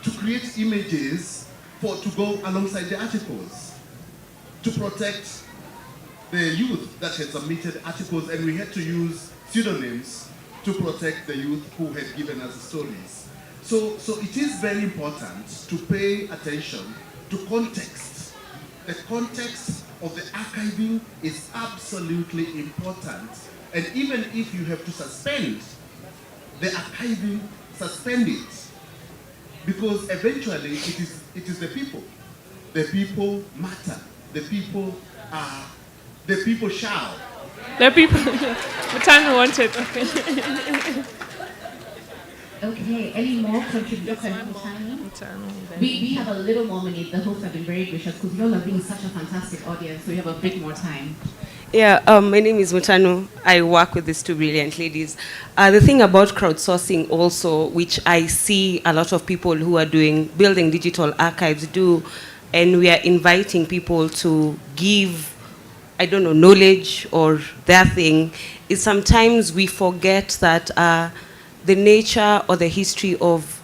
[SPEAKER 3] to create images to go alongside the articles to protect the youth that had submitted articles, and we had to use pseudonyms to protect the youth who had given us the stories. So it is very important to pay attention to context. The context of the archiving is absolutely important. And even if you have to suspend the archiving, suspend it. Because eventually it is the people. The people matter. The people shall.
[SPEAKER 2] The people, Mutano wanted, okay.
[SPEAKER 1] Okay, any more contributions? We have a little more minute. The hosts have been very gracious because you all have been such a fantastic audience, so we have a bit more time.
[SPEAKER 5] Yeah, my name is Mutano. I work with these two brilliant ladies. The thing about crowdsourcing also, which I see a lot of people who are building digital archives do, and we are inviting people to give, knowledge or their thing, is sometimes we forget that the nature or the history of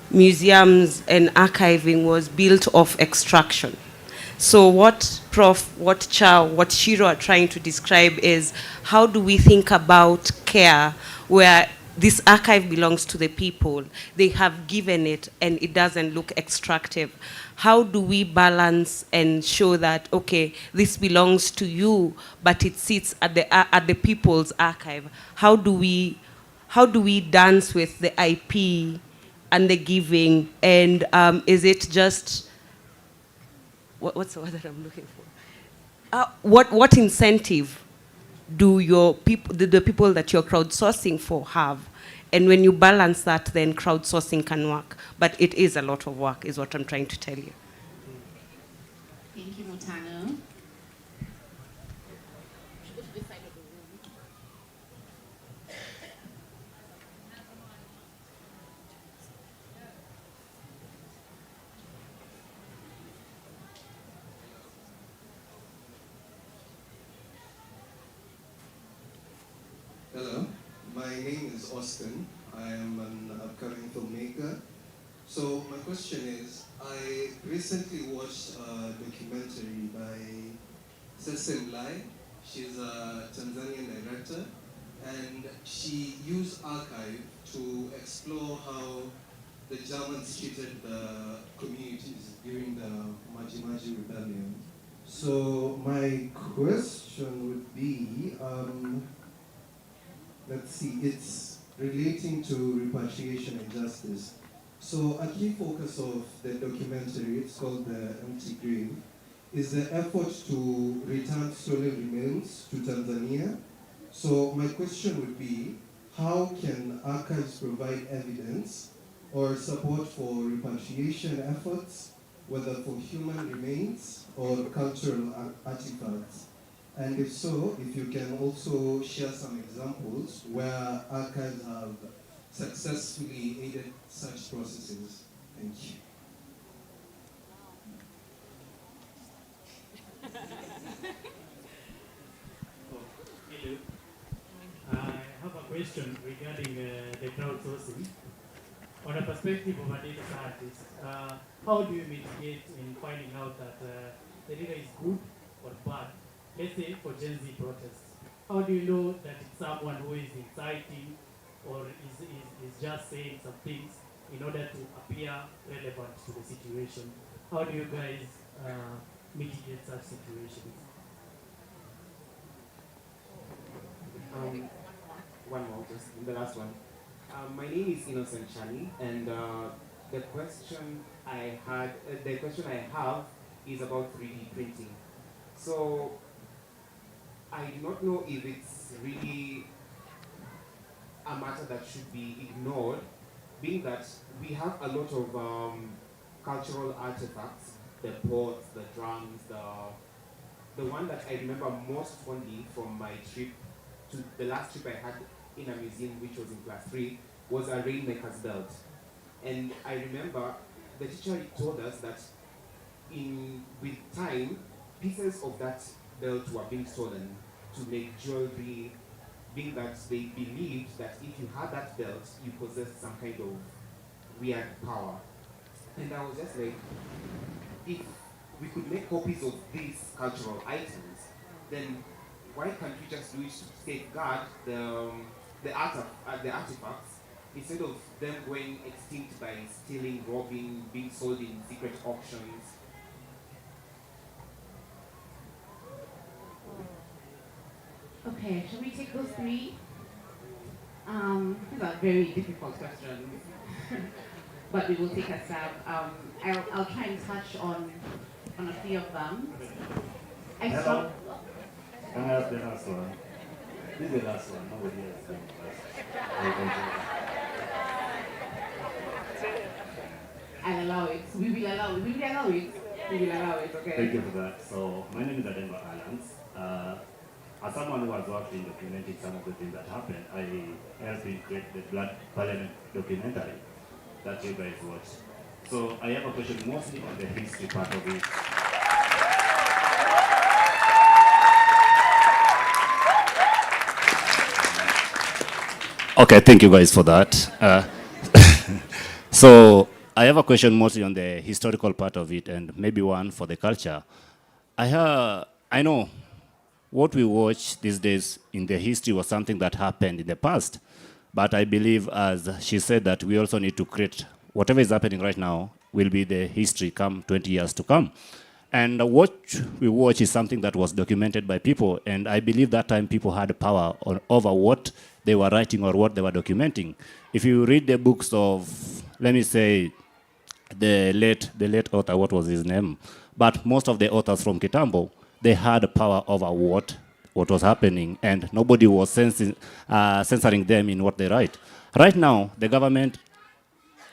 [SPEAKER 5] museums and archiving was built off extraction. So what Chow, what Shiro are trying to describe is how do we think about care where this archive belongs to the people. They have given it and it doesn't look extractive. how do we balance and show that, okay, this belongs to you, but it sits at the people's archive? How do we dance with the IP and the giving? And is it just, what's the word that I'm looking for? What incentive do the people that you're crowdsourcing for have? And when you balance that, then crowdsourcing can work. But it is a lot of work, is what I'm trying to tell you.
[SPEAKER 1] Thank you, Mutano.
[SPEAKER 8] Hello, my name is Austin. I am an upcoming filmmaker. So my question is, I recently watched a documentary by Sesem Lai. She's a Tanzanian director, and she used archive to explore how the Germans treated the communities during the Maji Maji rebellion. So my question would be, let's see, it's relating to repatriation and justice. So a key focus of the documentary, it's called The Empty Grave, is the effort to return stolen remains to Tanzania. So my question would be, how can archives provide evidence or support for repatriation efforts, whether for human remains or cultural artifacts? And if so, if you can also share some examples where archives have successfully aided such processes. Thank you.
[SPEAKER 7] Hello. I have a question regarding the crowdsourcing. On a perspective of a data scientist, how do you mitigate in finding out that the data is good or bad? Let's say for Gen Z protests. How do you know that it's someone who is inciting or is just saying some things in order to appear relevant to the situation? How do you guys mitigate such situations?
[SPEAKER 9] One more, just the last one. My name is Innocent Chani, and the question I have is about 3D printing. So I do not know if it's really a matter that should be ignored, being that we have a lot of cultural artifacts, the pots, the drums, the one that I remember most fondly from my trip to the last trip I had in a museum, which was in class 3, was a rainmaker's belt. And I remember the teacher told us that with time, pieces of that belt were being stolen to make jewelry, being that they believed that if you had that belt, you possessed some kind of weird power. And I was just like, if we could make copies of these cultural items, then why can't we just do it to safeguard the artifacts instead of them going extinct by stealing, robbing, being sold in secret auctions?
[SPEAKER 1] Okay, shall we take those three? These are very difficult questions, but we will take a stab. I'll try and touch on a few of them.
[SPEAKER 10] Hello. Can I ask the last one? This is the last one. Nobody else can
[SPEAKER 1] I'll allow it. We will allow it. We will allow it. We will allow it. Okay.
[SPEAKER 10] Thank you for that. So my name is Ademba Alans. As someone who has worked in documenting some of the things that happened, I helped in create the Blood Parliament documentary that you guys watched. So I have a question mostly on the history part of it. Okay, thank you guys for that. So I have a question mostly on the historical part of it and maybe one for the culture. I know what we watch these days in the history was something that happened in the past, but I believe, as she said, that we also need to create whatever is happening right now will be the history come 20 years to come. And what we watch is something that was documented by people, and I believe that time people had power over what they were writing or what they were documenting. If you read the books of, let me say, the late author, what was his name? But most of the authors from Kitambo, they had power over what was happening, and nobody was censoring them in what they write. Right now, the government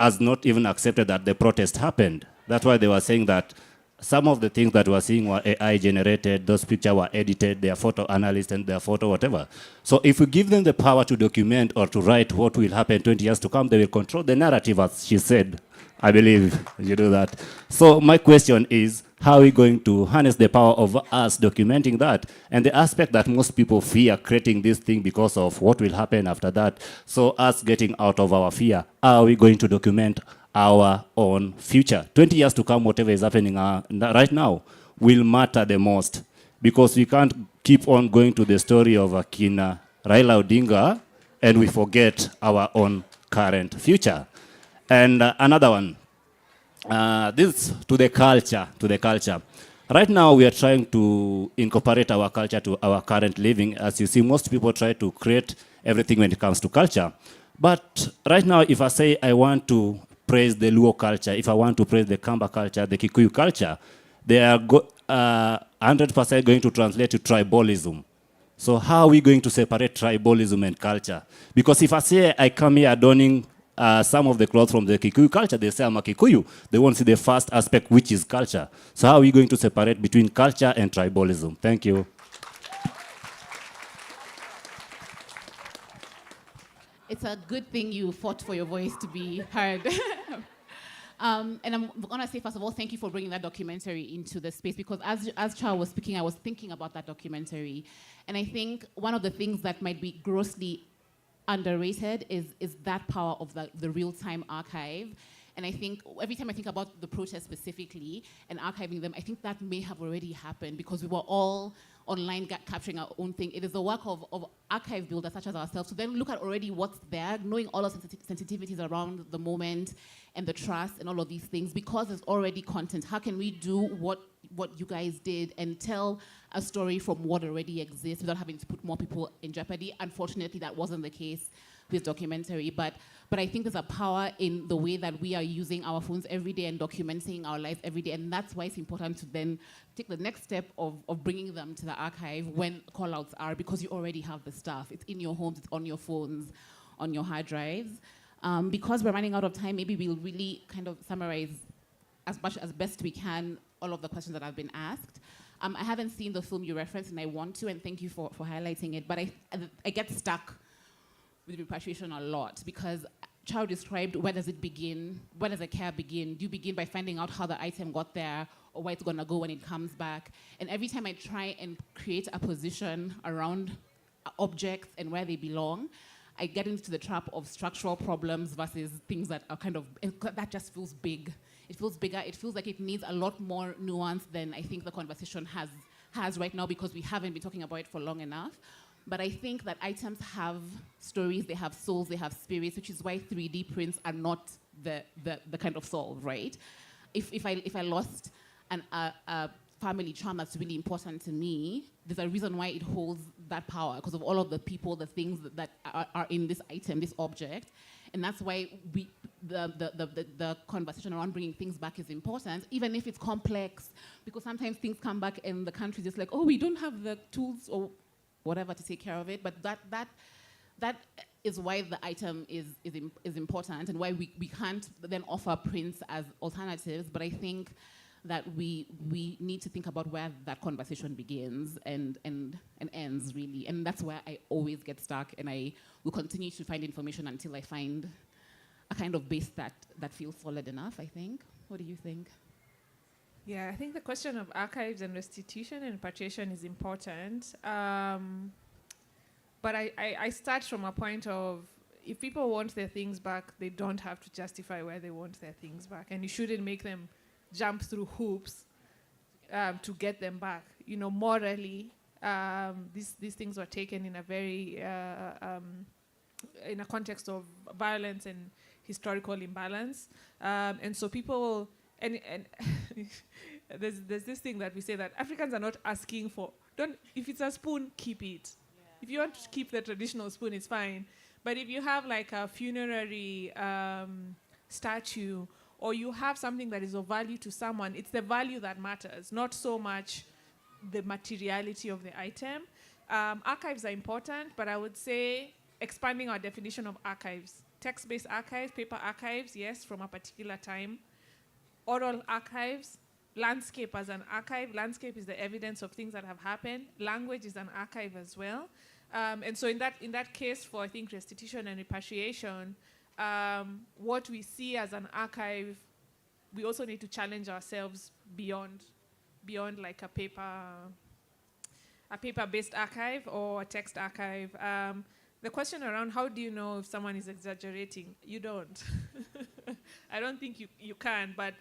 [SPEAKER 10] has not even accepted that the protest happened. That's why they were saying that some of the things that we're seeing were AI generated, those pictures were edited, they are photo analysts and their photo whatever. So if we give them the power to document or to write what will happen 20 years to come, they will control the narrative, as she said. I believe you do that. So my question is, how are we going to harness the power of us documenting that? And the aspect that most people fear creating this thing because of what will happen after that. So us getting out of our fear, how are we going to document our own future? 20 years to come, whatever is happening right now will matter the most, because we can't keep on going to the story of Akina Raila Odinga and we forget our own current future. And another one, this to the culture. Right now we are trying to incorporate our culture to our current living. As you see, most people try to create everything when it comes to culture. But right now, if I say I want to praise the Luo culture, if I want to praise the Kamba culture, the Kikuyu culture, they are 100% going to translate to tribalism. So how are we going to separate tribalism and culture? Because if I say I come here adorning some of the clothes from the Kikuyu culture, they say I'm a Kikuyu. They won't see the first aspect, which is culture. So how are we going to separate between culture and tribalism? Thank you.
[SPEAKER 1] It's a good thing you fought for your voice to be heard. And I'm going to say, first of all, thank you for bringing that documentary into the space, because as Charles was speaking, I was thinking about that documentary. And I think one of the things that might be grossly underrated is that power of the real-time archive. And I think every time I think about the protests specifically and archiving them, I think that may have already happened because we were all online capturing our own thing. It is the work of archive builders such as ourselves to then look at already what's there, knowing all of the sensitivities around the moment and the trust and all of these things, because there's already content. How can we do what you guys did and tell a story from what already exists without having to put more people in jeopardy? Unfortunately, that wasn't the case with documentary, but I think there's a power in the way that we are using our phones every day and documenting our lives every day, and that's why it's important to then take the next step of bringing them to the archive when call-outs are, because you already have the stuff. It's in your homes, it's on your phones, on your hard drives. Because we're running out of time, maybe we'll really kind of summarize as best we can all of the questions that have been asked. I haven't seen the film you referenced, and I want to, and thank you for highlighting it, but I get stuck with repatriation a lot, because Child described, where does it begin? Where does the care begin? Do you begin by finding out how the item got there or where it's gonna go when it comes back? And every time I try and create a position around objects and where they belong, I get into the trap of structural problems versus things that are kind of, that just feels big. It feels bigger. It feels like it needs a lot more nuance than I think the conversation has right now, because we haven't been talking about it for long enough. But I think that items have stories, they have souls, they have spirits, which is why 3D prints are not the kind of solve, right? If I lost a family charm that's really important to me, there's a reason why it holds that power, because of all of the people, the things that are in this item, this object. And that's why the conversation around bringing things back is important, even if it's complex, because sometimes things come back and the country's just like, oh, we don't have the tools or whatever to take care of it. But that is why the item is important, and why we can't then offer prints as alternatives. But I think that we need to think about where that conversation begins and ends, really. And that's where I always get stuck, and I will continue to find information until I find a kind of base that feels solid enough, I think. What do you think?
[SPEAKER 2] Yeah, I think the question of archives and restitution and repatriation is important. But I start from a point of, if people want their things back, they don't have to justify where they want their things back. And you shouldn't make them jump through hoops to get them back. You know, morally, these things were taken in a very, in a context of violence and historical imbalance. And so people, and there's this thing that we say that Africans are not asking for, if it's a spoon, keep it. If you want to keep the traditional spoon, it's fine. But if you have like a funerary statue, or you have something that is of value to someone, it's the value that matters, not so much the materiality of the item. Archives are important, but I would say expanding our definition of archives. Text-based archives, paper archives, yes, from a particular time. Oral archives, landscape as an archive. Landscape is the evidence of things that have happened. Language is an archive as well. And so in that case, for I think restitution and repatriation, what we see as an archive, we also need to challenge ourselves beyond like a paper-based archive or a text archive. The question around how do you know if someone is exaggerating? You don't. I don't think you can, but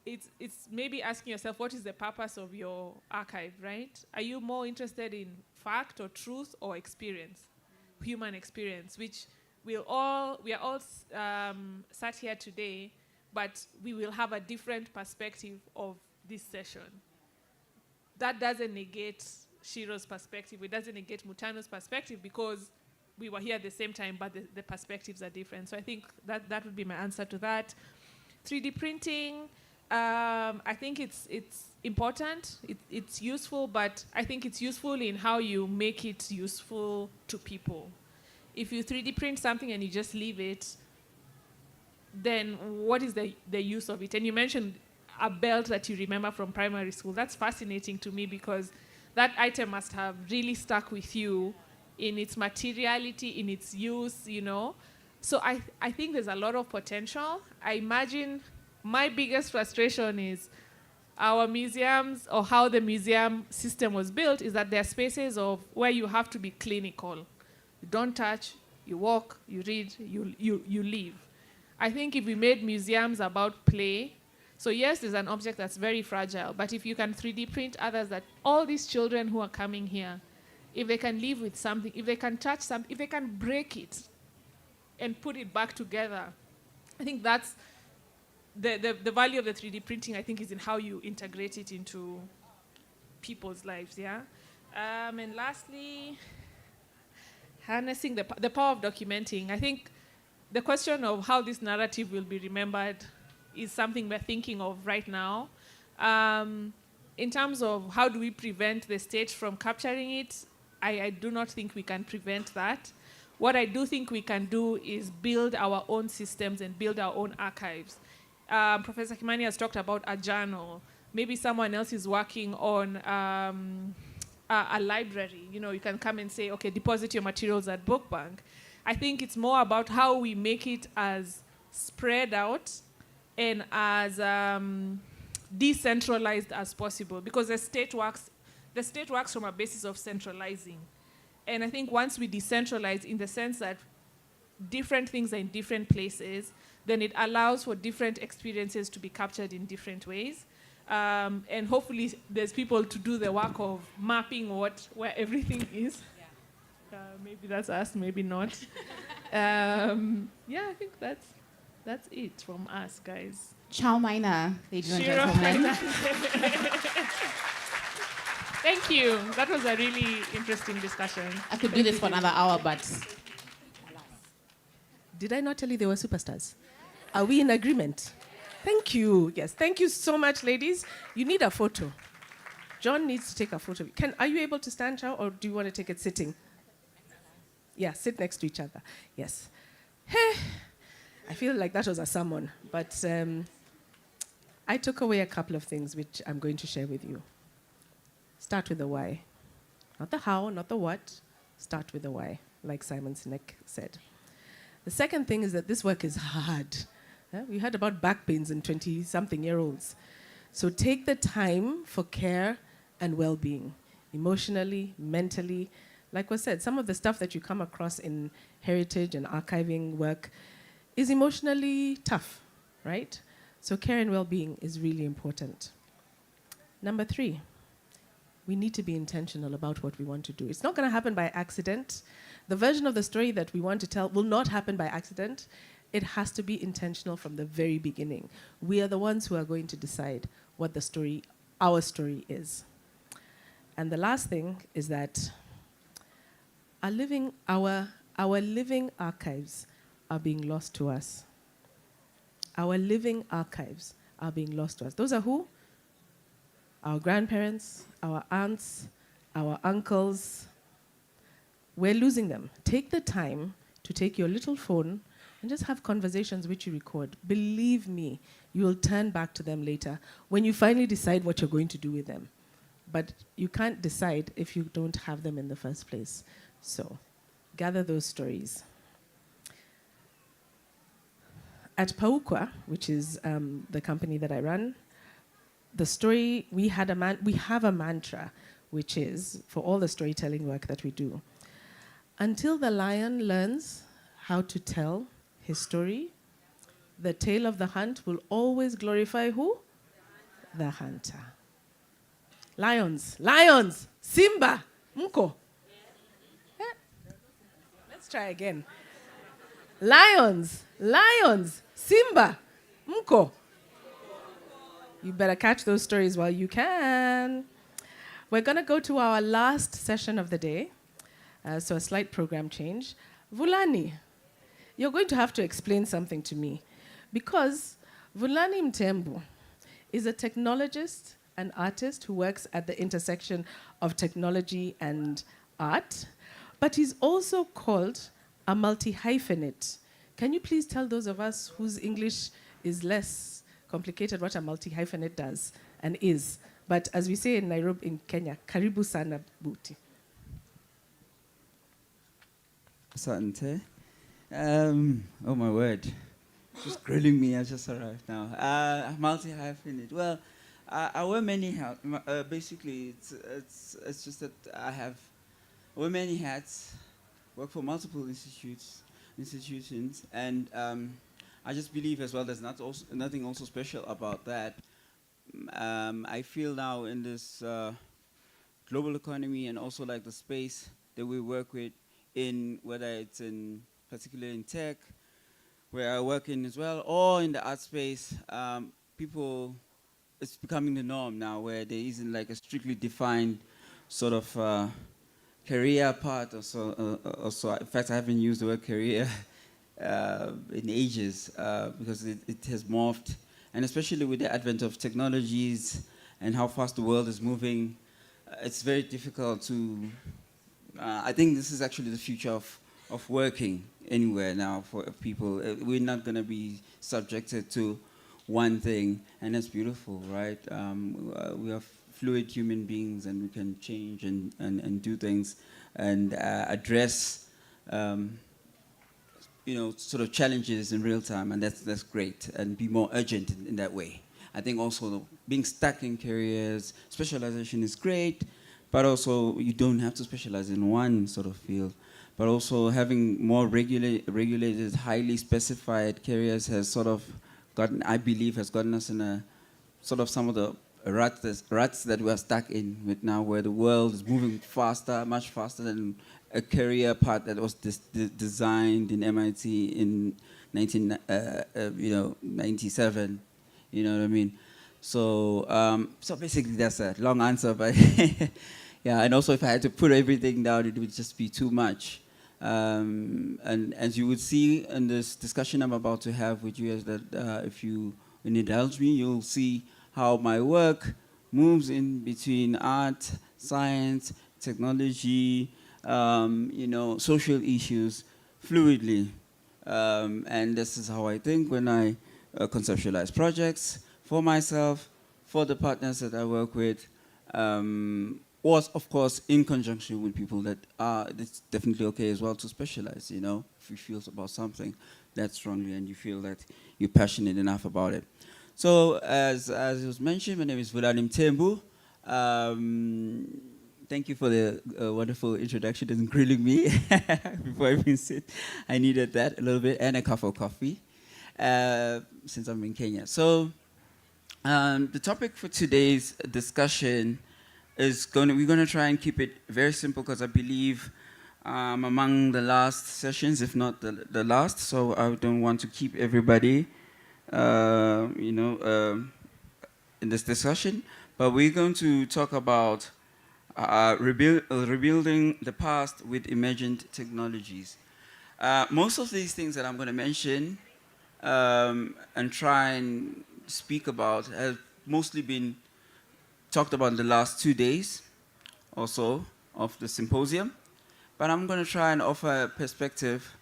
[SPEAKER 2] it's maybe asking yourself, what is the purpose of your archive, right? Are you more interested in fact or truth or experience, human experience, which we are all sat here today, but we will have a different perspective of this session. That doesn't negate Shiro's perspective. It doesn't negate Mutano's perspective, because we were here at the same time, but the perspectives are different. So I think that would be my answer to that. 3D printing, I think it's important. It's useful, but I think it's useful in how you make it useful to people. If you 3D print something and you just leave it, then what is the use of it? And you mentioned a belt that you remember from primary school. That's fascinating to me, because that item must have really stuck with you in its materiality, in its use, you know. So I think there's a lot of potential. I imagine my biggest frustration is our museums, or how the museum system was built, is that there are spaces of where you have to be clinical. You don't touch, you walk, you read, you leave. I think if we made museums about play, so yes, there's an object that's very fragile, but if you can 3D print others, that all these children who are coming here, if they can live with something, if they can touch something, if they can break it and put it back together, I think that's the value of the 3D printing, I think, is in how you integrate it into people's lives, yeah? And lastly, harnessing the power of documenting. I think the question of how this narrative will be remembered is something we're thinking of right now. In terms of how do we prevent the state from capturing it, I do not think we can prevent that. What I do think we can do is build our own systems and build our own archives. Professor Kimani has talked about a journal. Maybe someone else is working on a library. You know, you can come and say, okay, deposit your materials at Book Bank. I think it's more about how we make it as spread out and as decentralized as possible, because the state works from a basis of centralizing. And I think once we decentralize, in the sense that different things are in different places, then it allows for different experiences to be captured in different ways. And hopefully there's people to do the work of mapping where everything is. Yeah. Maybe that's us, maybe not. Yeah, I think that's it from us, guys.
[SPEAKER 1] Ciao, Mina, ladies and gentlemen.
[SPEAKER 2] Thank you. That was a really interesting discussion.
[SPEAKER 1] I could do this for another hour, but...
[SPEAKER 6] Did I not tell you they were superstars? Are we in agreement? Thank you. Yes, thank you so much, ladies. You need a photo. John needs to take a photo. Are you able to stand, Chow, or do you want to take it sitting? Yeah, sit next to each other. Yes. Hey, I feel like that was a sermon, but I took away a couple of things which I'm going to share with you. Start with the why. Not the how, not the what. Start with the why, like Simon Sinek said. The second thing is that this work is hard. We heard about back pains in 20-something-year-olds. So take the time for care and well-being, emotionally, mentally. Like was said, some of the stuff that you come across in heritage and archiving work is emotionally tough, right? So care and well-being is really important. Number 3, we need to be intentional about what we want to do. It's not going to happen by accident. The version of the story that we want to tell will not happen by accident.
[SPEAKER 11] it has to be intentional from the very beginning. We are the ones who are going to decide what the story, our story is. And the last thing is that our living archives are being lost to us. Our living archives are being lost to us. Those are who? Our grandparents, our aunts, our uncles. We're losing them. Take the time to take your little phone and just have conversations which you record. Believe me, you will turn back to them later when you finally decide what you're going to do with them. But you can't decide if you don't have them in the first place. So gather those stories. At Paukwa, which is the company that I run, the story, we have a mantra, which is, for all the storytelling work that we do, until the lion learns how to tell his story, the tale of the hunt will always glorify who? The hunter. Lions, lions, Simba, Mko. Yeah. Let's try again. Lions, lions, Simba, Mko. You better catch those stories while you can. We're going to go to our last session of the day, so a slight program change. Vulani, you're going to have to explain something to me, because Vulani Mtembu is a technologist, an artist who works at the intersection of technology and art, but he's also called a multi-hyphenate. Can you please tell those of us whose English is less complicated what a multi-hyphenate does and is? But as we say in Nairobi, in Kenya, karibu sana buti.
[SPEAKER 12] Asante. Oh my word. Just grilling me, I just arrived now. Multi-hyphenate. Well, I wear many hats. Basically, it's just that I wear many hats, work for multiple institutions, and I just believe as well there's nothing also special about that. I feel now in this global economy and also like the space that we work with in, whether it's in particularly in tech, where I work in as well, or in the art space, it's becoming the norm now, where there isn't like a strictly defined sort of career path or so. In fact, I haven't used the word career in ages because it has morphed. And especially with the advent of technologies and how fast the world is moving, it's very difficult to... I think this is actually the future of working anywhere now for people. We're not going to be subjected to one thing, and that's beautiful, right? We are fluid human beings, and we can change and do things and address sort of challenges in real time, and that's great, and be more urgent in that way. I think also being stuck in careers, specialization is great, but also you don't have to specialize in one sort of field. But also having more regulated, highly specified careers has sort of gotten, I believe, has gotten us in a sort of some of the ruts that we are stuck in with now, where the world is moving faster, much faster than a career path that was designed in MIT in 1997. You know what I mean? So, so basically that's a long answer, but yeah. And also, if I had to put everything down, it would just be too much. And as you would see in this discussion I'm about to have with you, is that if you indulge me, you'll see how my work moves in between art, science, technology, social issues fluidly. And this is how I think when I conceptualize projects for myself, for the partners that I work with, or of course in conjunction with people that it's definitely okay as well to specialize, if you feel about something that strongly and you feel that you're passionate enough about it. So as it was mentioned, my name is Vulani Mtembu. Thank you for the wonderful introduction and grilling me before I even sit. I needed that a little bit, and a cup of coffee since I'm in Kenya. So the topic for today's discussion is we're going to try and keep it very simple, because I believe among the last sessions, if not the last, so I don't want to keep everybody, in this discussion. But we're going to talk about rebuilding the past with emergent technologies. Most of these things that I'm going to mention and try and speak about have mostly been talked about in the last 2 days or so of the symposium. But I'm going to try and offer a perspective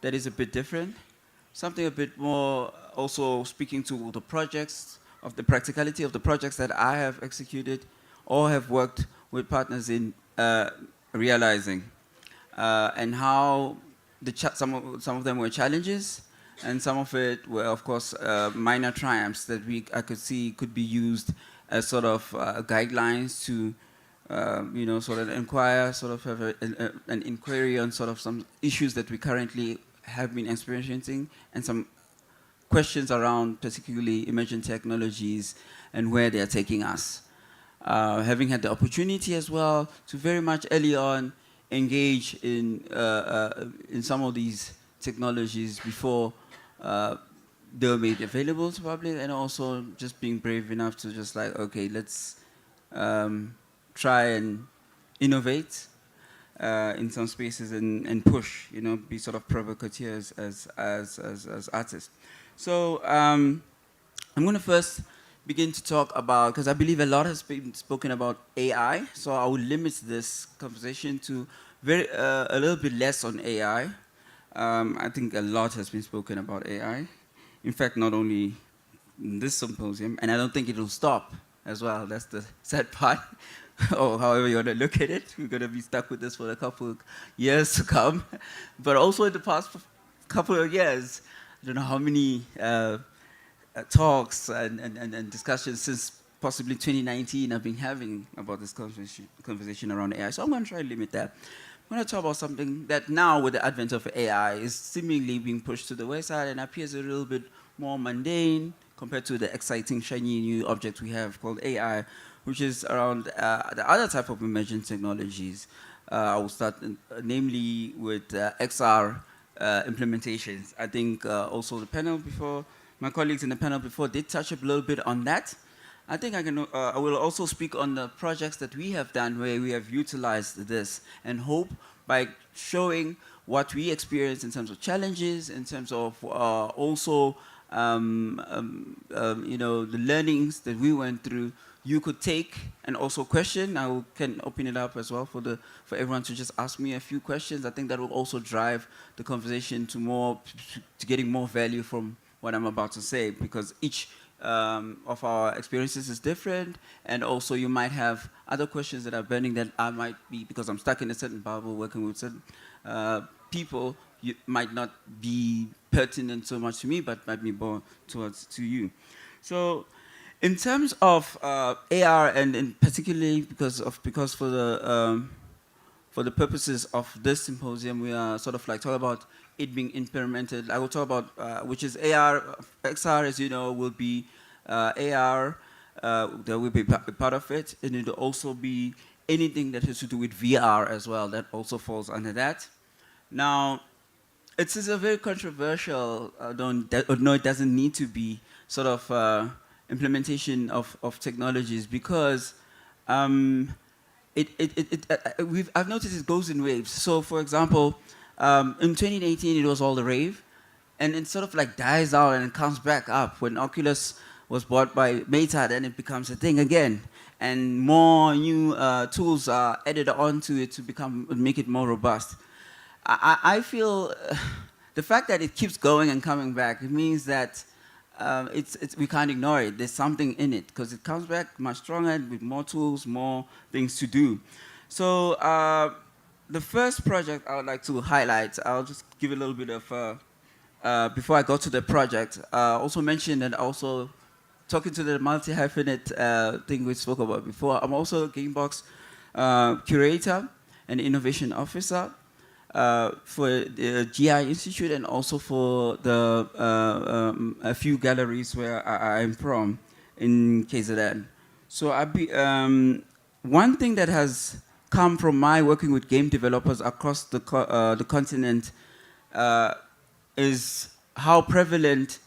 [SPEAKER 12] that is a bit different, something a bit more also speaking to the projects, of the practicality of the projects that I have executed or have worked with partners in realizing, and how some of them were challenges, and some of it were, of course, minor triumphs that I could see could be used as sort of guidelines to, sort of inquire, sort of have an inquiry on sort of some issues that we currently have been experiencing, and some questions around particularly emerging technologies and where they are taking us. Having had the opportunity as well to very much early on engage in some of these technologies before they were made available to public, and also just being brave enough to just like, okay, let's try and innovate in some spaces and push, be sort of provocateurs as artists. So I'm going to first begin to talk about, because I believe a lot has been spoken about AI, so I will limit this conversation to a little bit less on AI. I think a lot has been spoken about AI. In fact, not only in this symposium, and I don't think it will stop as well. That's the sad part. Or however you want to look at it. We're going to be stuck with this for a couple of years to come. But also in the past couple of years, I don't know how many talks and discussions since possibly 2019 I've been having about this conversation around AI. So I'm going to try to limit that. I'm going to talk about something that now, with the advent of AI, is seemingly being pushed to the wayside and appears a little bit more mundane compared to the exciting, shiny new object we have called AI, which is around the other type of emerging technologies. I will start namely with XR implementations. I think also the panel before, my colleagues in the panel before did touch a little bit on that. I think I will also speak on the projects that we have done where we have utilized this, and hope by showing what we experienced in terms of challenges, in terms of also the learnings that we went through, you could take and also question. I can open it up as well for everyone to just ask me a few questions. I think that will also drive the conversation to getting more value from what I'm about to say, because each of our experiences is different, and also you might have other questions that are burning that I might be, because I'm stuck in a certain bubble working with certain people, you might not be pertinent so much to me, but might be more to you. So in terms of AR, and particularly because for the purposes of this symposium, we are sort of like talking about it being implemented. I will talk about which is AR. XR, as you know, will be AR. There will be part of it, and it will also be anything that has to do with VR as well. That also falls under that. Now, it is a very controversial, no, it doesn't need to be, sort of implementation of technologies, because I've noticed it goes in waves. So, for example, in 2018, it was all the rave, and it sort of like dies out and it comes back up. When Oculus was bought by Meta, then it becomes a thing again, and more new tools are added onto it to make it more robust. I feel the fact that it keeps going and coming back, it means that we can't ignore it. There's something in it, because it comes back much stronger with more tools, more things to do. So the first project I would like to highlight, I'll just give a little bit of, before I go to the project, also mention that also talking to the multi-hyphenate thing we spoke about before, I'm also a Gamebox curator and innovation officer for the GI Institute, and also for a few galleries where I'm from in KZN. So one thing that has come from my working with game developers across the continent is how prevalent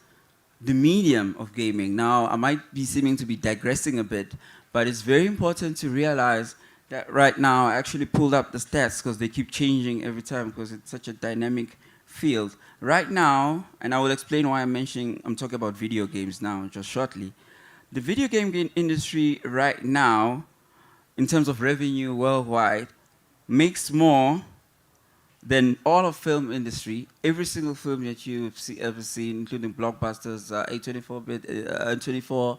[SPEAKER 12] the medium of gaming. Now, I might be seeming to be digressing a bit, but it's very important to realize that right now, I actually pulled up the stats because they keep changing every time because it's such a dynamic field. Right now, and I will explain why I'm talking about video games now just shortly. The video game industry right now, in terms of revenue worldwide, makes more than all of film industry. Every single film that you've ever seen, including blockbusters, A24 24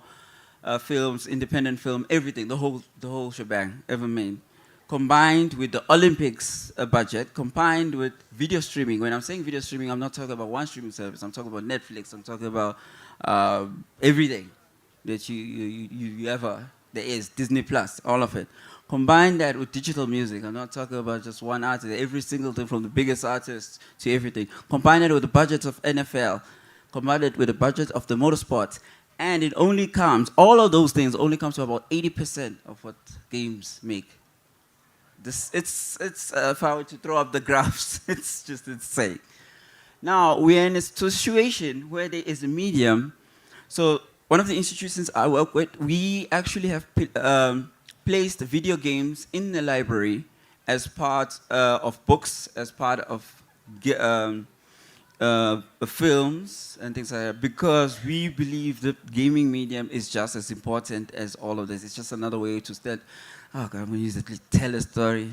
[SPEAKER 12] films, independent film, everything, the whole shebang ever made, combined with the Olympics budget, combined with video streaming. When I'm saying video streaming, I'm not talking about one streaming service. I'm talking about Netflix. I'm talking about everything that you ever there is, Disney Plus, all of it. Combine that with digital music. I'm not talking about just one artist. Every single thing, from the biggest artists to everything. Combine it with the budget of NFL. Combine it with the budget of the motorsport. And it only comes, all of those things only comes to about 80% of what games make. It's if I were to throw up the graphs, it's just insane. Now, we're in a situation where there is a medium. So one of the institutions I work with, we actually have placed video games in the library as part of books, as part of films and things like that, because we believe the gaming medium is just as important as all of this. It's just another way to stand. Oh God, I'm gonna use it to tell a story.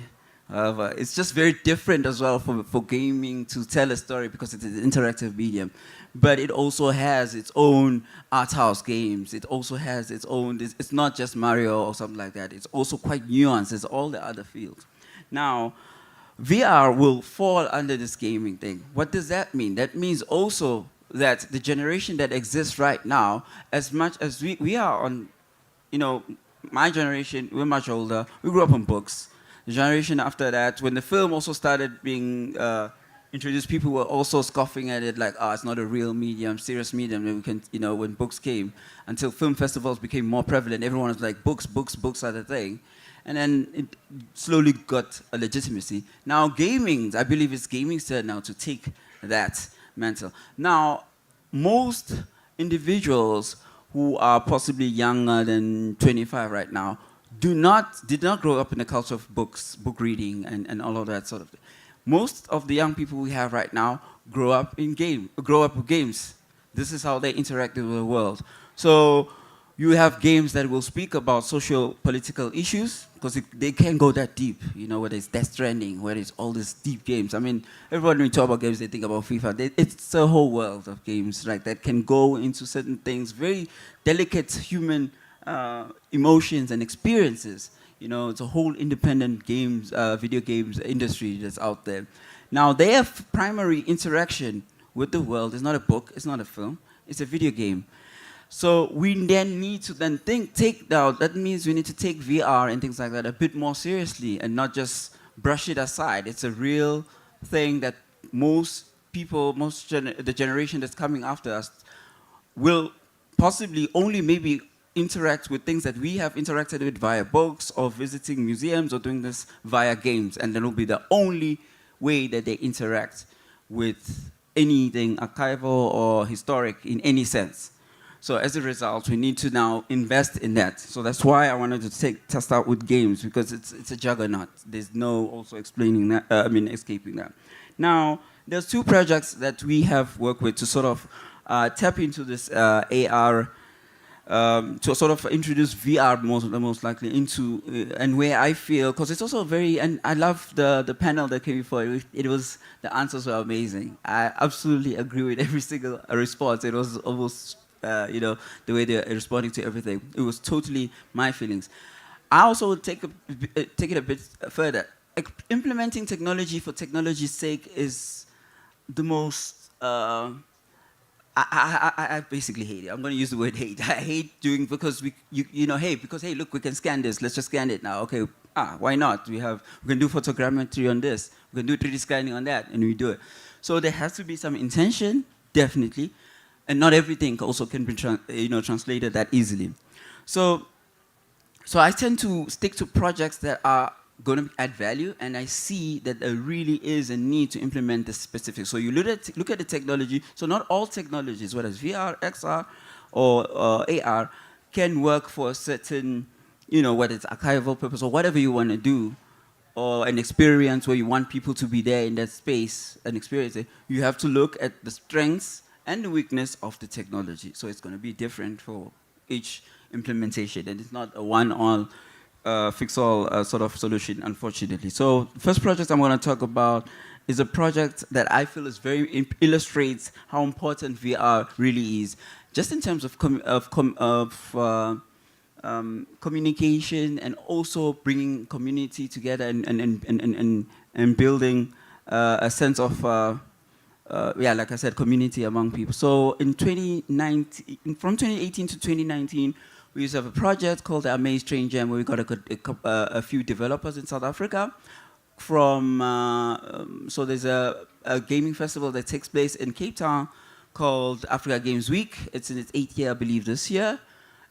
[SPEAKER 12] However, it's just very different as well for gaming to tell a story because it's an interactive medium. But it also has its own art house games. It also has its own, it's not just Mario or something like that. It's also quite nuanced as all the other fields. Now, VR will fall under this gaming thing. What does that mean? That means also that the generation that exists right now, as much as we are on, you know, my generation, we're much older, we grew up on books. The generation after that, when the film also started being introduced, people were also scoffing at it like, oh, it's not a real medium, serious medium that we can, you know, when books came, until film festivals became more prevalent, everyone was like, books are the thing. And then it slowly got a legitimacy. Now gaming, I believe it's gaming's turn now to take that mantle. Now, most individuals who are possibly younger than 25 right now did not grow up in the culture of books, book reading, and all of that sort of thing. Most of the young people we have right now grow up with games. This is how they interact with the world. So you have games that will speak about social political issues because they can't go that deep, you know, whether it's Death Stranding, whether it's all these deep games. I mean, everyone when we talk about games, they think about FIFA. It's a whole world of games like that can go into certain things, very delicate human emotions and experiences. You know, it's a whole independent games, video games industry that's out there. Now, their primary interaction with the world is not a book, it's not a film, it's a video game. So we then need to then that means we need to take VR and things like that a bit more seriously and not just brush it aside. It's a real thing that most people, the generation that's coming after us will possibly only maybe interact with things that we have interacted with via books or visiting museums or doing this via games, and that will be the only way that they interact with anything archival or historic in any sense. So as a result, we need to now invest in that. So that's why I wanted to test out with games, because it's a juggernaut. There's no also explaining that, escaping that. Now, there's two projects that we have worked with to sort of tap into this AR, to sort of introduce VR most likely into, and where I feel, because it's also very, and I love the panel that came before. The answers were amazing. I absolutely agree with every single response. It was almost, you know, the way they're responding to everything. It was totally my feelings. I also would take it a bit further. Implementing technology for technology's sake is the most, I basically hate it. I'm going to use the word hate. I hate doing, because hey, look, we can scan this. Let's just scan it now. Okay, why not? We can do photogrammetry on this. We can do 3D scanning on that, and we do it. So there has to be some intention, definitely, and not everything also can be translated that easily. So I tend to stick to projects that are going to add value, and I see that there really is a need to implement this specific. So you look at the technology. So not all technologies, whether it's VR, XR, or AR, can work for a certain, whether it's archival purpose or whatever you want to do, or an experience where you want people to be there in that space and experience it. You have to look at the strengths and the weakness of the technology. So it's going to be different for each implementation, and it's not a one-all fix-all sort of solution, unfortunately. So the first project I'm going to talk about is a project that I feel is illustrates how important VR really is, just in terms of communication, and also bringing community together, and building a sense of like I said, community among people. So in 2019, from 2018 to 2019, we used to have a project called the Amaze Train Jam, where we got a few developers in South Africa. So there's a gaming festival that takes place in Cape Town called Africa Games Week. It's in its 8th year, I believe, this year.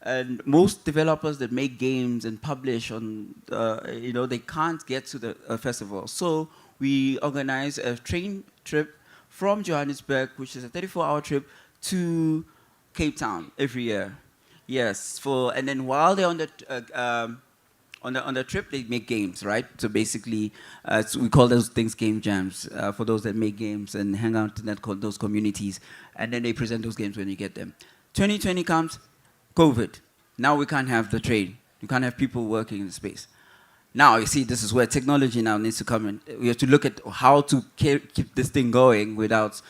[SPEAKER 12] And most developers that make games and publish on, they can't get to the festival. So we organize a train trip from Johannesburg, which is a 34-hour trip, to Cape Town every year. Yes, and then while they're on the trip, they make games, right? So basically, so we call those things game jams for those that make games and hang out in those communities, and then they present those games when you get them. 2020 comes, COVID. Now we can't have the train. You can't have people working in the space. Now, you see, this is where technology now needs to come in. We have to look at how to keep this thing going without,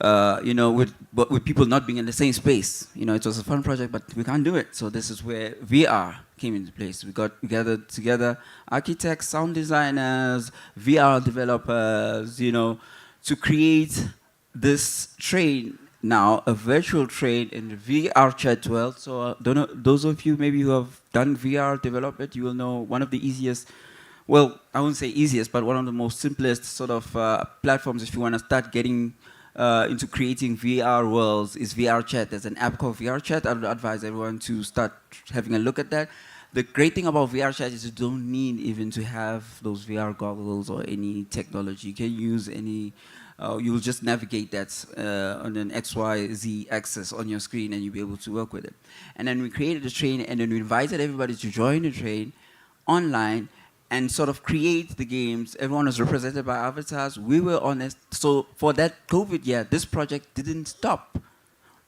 [SPEAKER 12] with people not being in the same space. It was a fun project, but we can't do it. So this is where VR came into place. We gathered together architects, sound designers, VR developers, to create this train now, a virtual train in the VR chat world. So those of you maybe who have done VR development, you will know one of the easiest, well, I wouldn't say easiest, but one of the most simplest sort of platforms if you want to start getting into creating VR worlds is VR chat. There's an app called VR chat. I would advise everyone to start having a look at that. The great thing about VR chat is you don't need even to have those VR goggles or any technology. You can use any you'll just navigate that on an XYZ axis on your screen, and you'll be able to work with it. And then we created a train, and then we invited everybody to join the train online and sort of create the games. Everyone was represented by avatars. We were honest. So for that COVID year, this project didn't stop.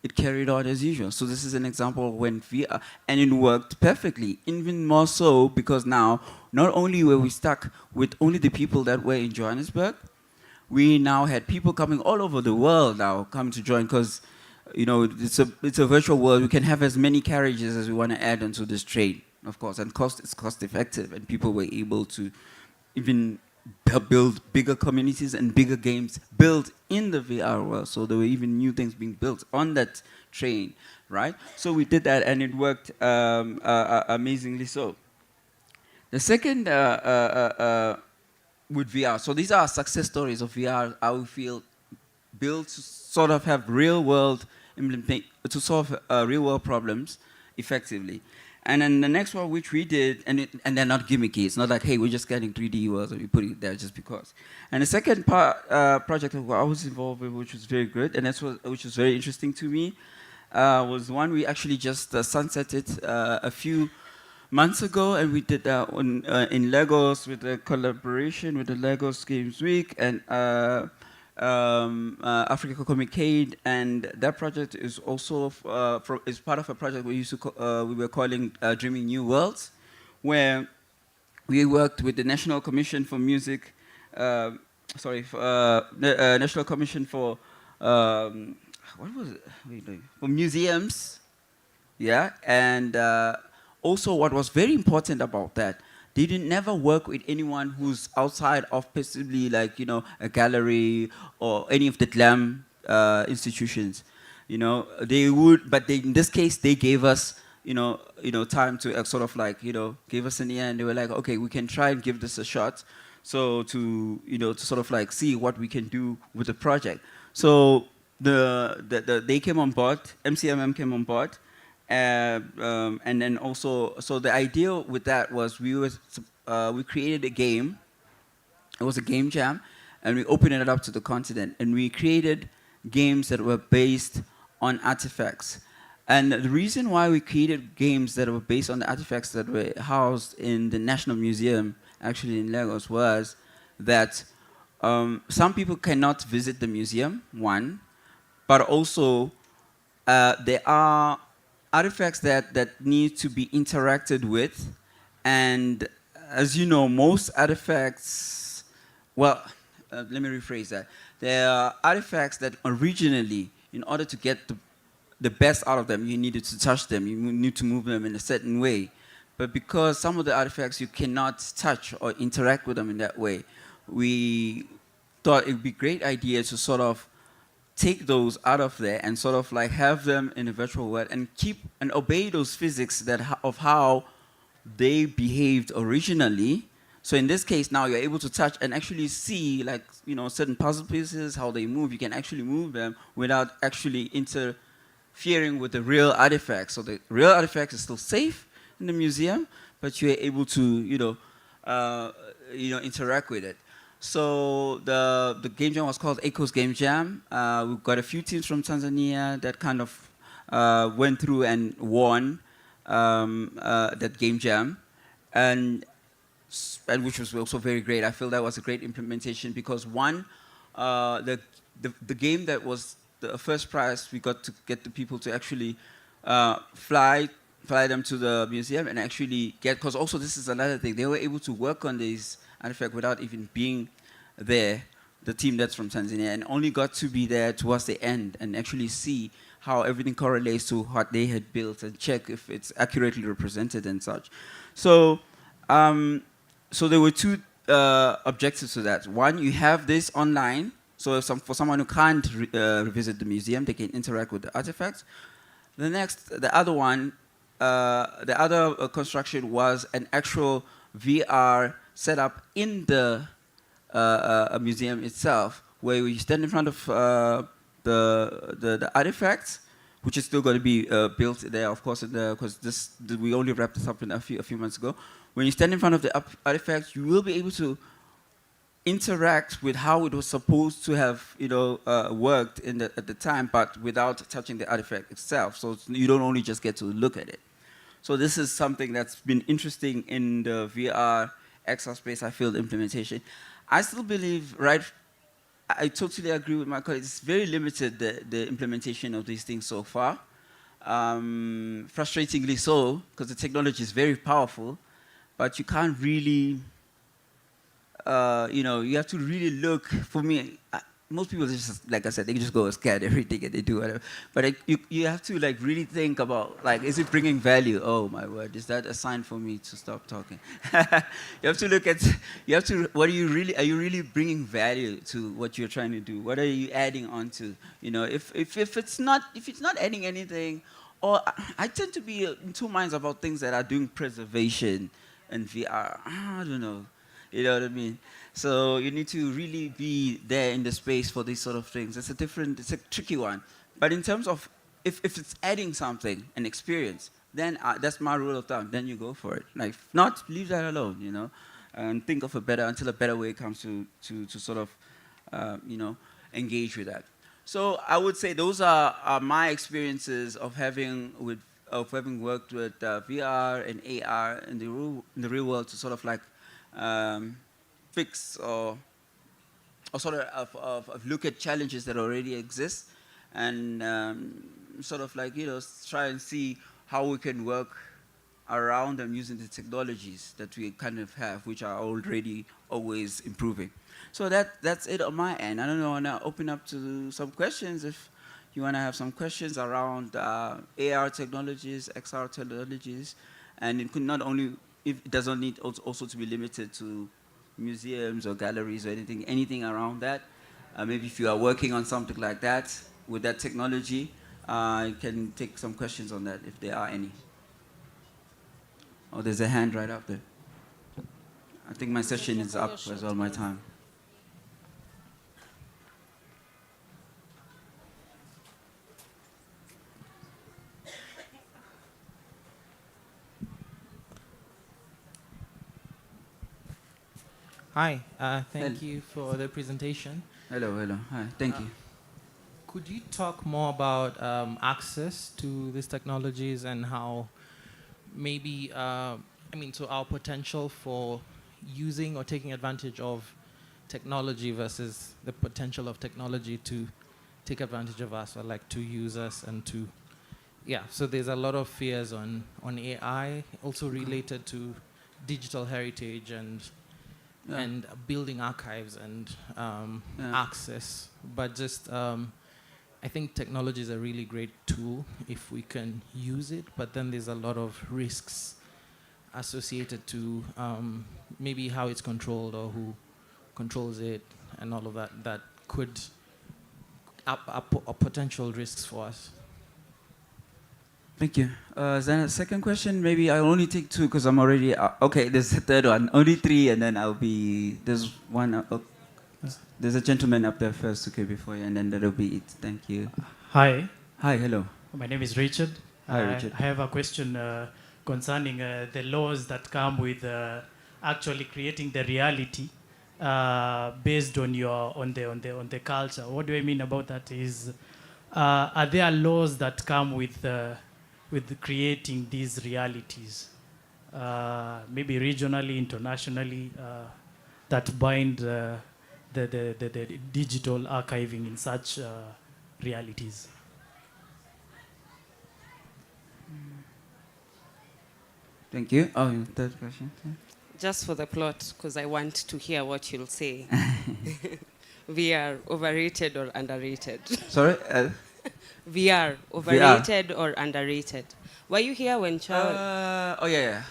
[SPEAKER 12] It carried on as usual. So this is an example of when VR, and it worked perfectly. Even more so because now, not only were we stuck with only the people that were in Johannesburg, we now had people coming all over the world now come to join, because it's a virtual world. We can have as many carriages as we want to add onto this train, of course, and it's cost effective, and people were able to even build bigger communities and bigger games built in the VR world. So there were even new things being built on that train, right? So we did that, and it worked amazingly so. The second with VR. So these are success stories of VR, I would feel, built to sort of have real-world to solve real-world problems effectively. And then the next one, which we did, and they're not gimmicky. It's not like, hey, we're just getting 3D worlds and we put it there just because. And the second project that I was involved with, which was very good, and which was very interesting to me, was one we actually just sunsetted a few months ago, and we did that in Lagos with a collaboration with the Lagos Games Week and Africa Comicade, and that project is also is part of a project we were calling Dreaming New Worlds, where we worked with the National Commission for Music, the National Commission for what was it? For museums, yeah, and also, what was very important about that, they didn't never work with anyone who's outside of possibly like, a gallery or any of the GLAM institutions. They would, but in this case, they gave us, time to sort of like, gave us an ear, and they were like, okay, we can try and give this a shot. So to sort of like see what we can do with the project. So they came on board, MCMM came on board, And then also, so the idea with that was we created a game. It was a game jam, and we opened it up to the continent. And we created games that were based on artifacts. And the reason why we created games that were based on the artifacts that were housed in the National Museum, actually in Lagos, was that some people cannot visit the museum, one, but also there are artifacts that need to be interacted with. And as you know, most artifacts, well, let me rephrase that. There are artifacts that originally, in order to get the best out of them, you needed to touch them, you need to move them in a certain way. But because some of the artifacts you cannot touch or interact with them in that way, we thought it would be a great idea to sort of take those out of there and sort of like have them in a virtual world and keep and obey those physics of how they behaved originally. So in this case, now you're able to touch and actually see, like, you know, certain puzzle pieces, how they move. You can actually move them without actually interfering with the real artifacts. So the real artifact is still safe in the museum, but you're able to, interact with it. So the game jam was called Echoes Game Jam. We've got a few teams from Tanzania that kind of went through and won that game jam, and which was also very great. I feel that was a great implementation because one, the game that was the first prize, we got to get the people to actually fly them to the museum and actually get, because also this is another thing, they were able to work on these artifacts without even being there, the team that's from Tanzania, and only got to be there towards the end and actually see how everything correlates to what they had built and check if it's accurately represented and such. So, so there were two objectives to that. One, you have this online, so for someone who can't visit the museum, they can interact with the artifacts. The other one, the other construction was an actual VR setup in the museum itself, where you stand in front of the artifacts, which is still going to be built there, of course, because we only wrapped this up in a few months ago. When you stand in front of the artifacts, you will be able to interact with how it was supposed to have, worked at the time, but without touching the artifact itself. So you don't only just get to look at it. So this is something that's been interesting in the VR XR space, I feel, the implementation. I still believe, I totally agree with my colleagues, it's very limited, the implementation of these things so far. Frustratingly so, because the technology is very powerful, but you can't really, you have to really look. For me, most people just, like I said, they just go and scan everything and they do whatever. But you have to really think about, is it bringing value? Oh my word, is that a sign for me to stop talking? You have to look at, are you really bringing value to what you're trying to do? What are you adding on to? If it's not adding anything, or I tend to be in two minds about things that are doing preservation and VR. I don't know. You know what I mean? So you need to really be there in the space for these sort of things. It's a tricky one. But in terms of if it's adding something, an experience, then that's my rule of thumb. Then you go for it. If not, leave that alone, and think of until a better way comes to sort of, engage with that. So I would say those are my experiences of having worked with VR and AR in the real world to sort of fix or sort of look at challenges that already exist and sort of try and see how we can work around them using the technologies that we kind of have, which are already always improving. So that's it on my end. I don't know, I want to open up to some questions if you want to have some questions around AR technologies, XR technologies, and it could not only, it doesn't need also to be limited to museums or galleries or anything around that. Maybe if you are working on something like that with that technology, you can take some questions on that if there are any. Oh, there's a hand right up there. I think my session is up as well, my time.
[SPEAKER 13] Hi, thank you for the presentation.
[SPEAKER 12] Hello, hello. Hi, thank you.
[SPEAKER 13] Could you talk more about access to these technologies and how maybe, so our potential for using or taking advantage of technology versus the potential of technology to take advantage of us, or like to use us and to, yeah. So there's a lot of fears on AI, also related to digital heritage and building archives and access. But just, I think technology is a really great tool if we can use it, but then there's a lot of risks associated to maybe how it's controlled or who controls it and all of that, that could are potential risks for us.
[SPEAKER 12] Thank you. Then a second question, maybe I'll only take two because I'm already, okay, there's a third one, only three, and then there's one, there's a gentleman up there first, okay, before you, and then that'll be it. Thank you.
[SPEAKER 14] Hi.
[SPEAKER 12] Hi, hello.
[SPEAKER 14] My name is Richard.
[SPEAKER 12] Hi, Richard.
[SPEAKER 14] I have a question concerning the laws that come with actually creating the reality based on the culture. What do I mean about that is, are there laws that come with creating these realities, maybe regionally, internationally, that bind the digital archiving in such realities?
[SPEAKER 12] Thank you. Oh, third question.
[SPEAKER 5] Just for the plot, because I want to hear what you'll say. VR, overrated or underrated?
[SPEAKER 12] Sorry?
[SPEAKER 5] VR, overrated or underrated? Were you here when Charles...
[SPEAKER 12] oh, yeah.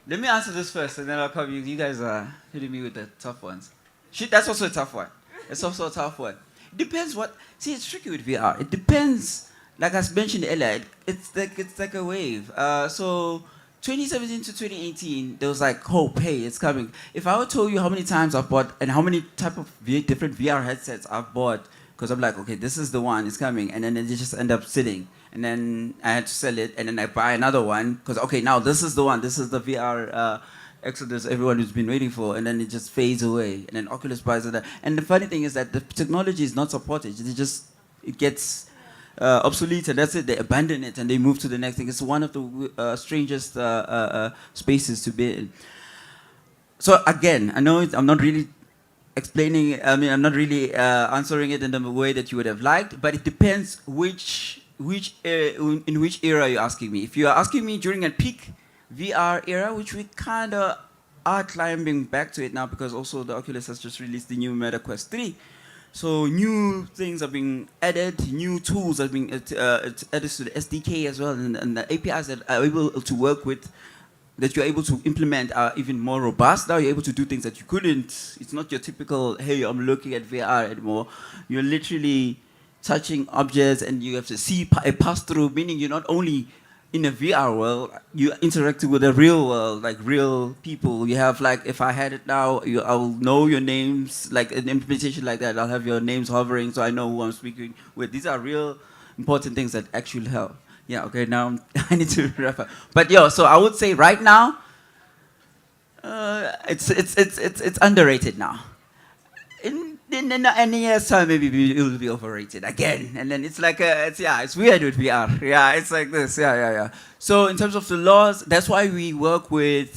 [SPEAKER 12] Let me answer this first, and then I'll come. You guys are hitting me with the tough ones. Shit, that's also a tough one. It's also a tough one. It depends what... See, it's tricky with VR. It depends, like I mentioned earlier, it's like a wave. So 2017 to 2018, there was like hope, hey, it's coming. If I would tell you how many times I've bought and how many type of different VR headsets I've bought, because I'm like, okay, this is the one, it's coming, and then it just end up sitting. And then I had to sell it, and then I buy another one, because, okay, now this is the one, this is the VR exodus everyone has been waiting for, and then it just fades away, and then Oculus buys it. And the funny thing is that the technology is not supported. It gets obsolete, and that's it. They abandon it, and they move to the next thing. It's one of the strangest spaces to be in. So again, I know I'm not really explaining, I'm not really answering it in the way that you would have liked, but it depends in which era you're asking me. If you are asking me during a peak VR era, which we kind of are climbing back to it now, because also the Oculus has just released the new Meta Quest 3. So new things are being added, new tools are being added to the SDK as well, and the APIs that are able to work with, that you're able to implement, are even more robust. Now you're able to do things that you couldn't. It's not your typical, hey, I'm looking at VR anymore. You're literally touching objects, and you have to see a pass-through, meaning you're not only in a VR world, you interact with the real world, like real people. You have, like, if I had it now, I will know your names, like an implementation like that. I'll have your names hovering, so I know who I'm speaking with. These are real important things that actually help. Yeah, okay, now I need to wrap up. But yeah, so I would say right now, it's underrated now. In any year's time, maybe it will be overrated again. And then it's like, it's weird with VR. Yeah, it's like this. Yeah. So in terms of the laws, that's why we work with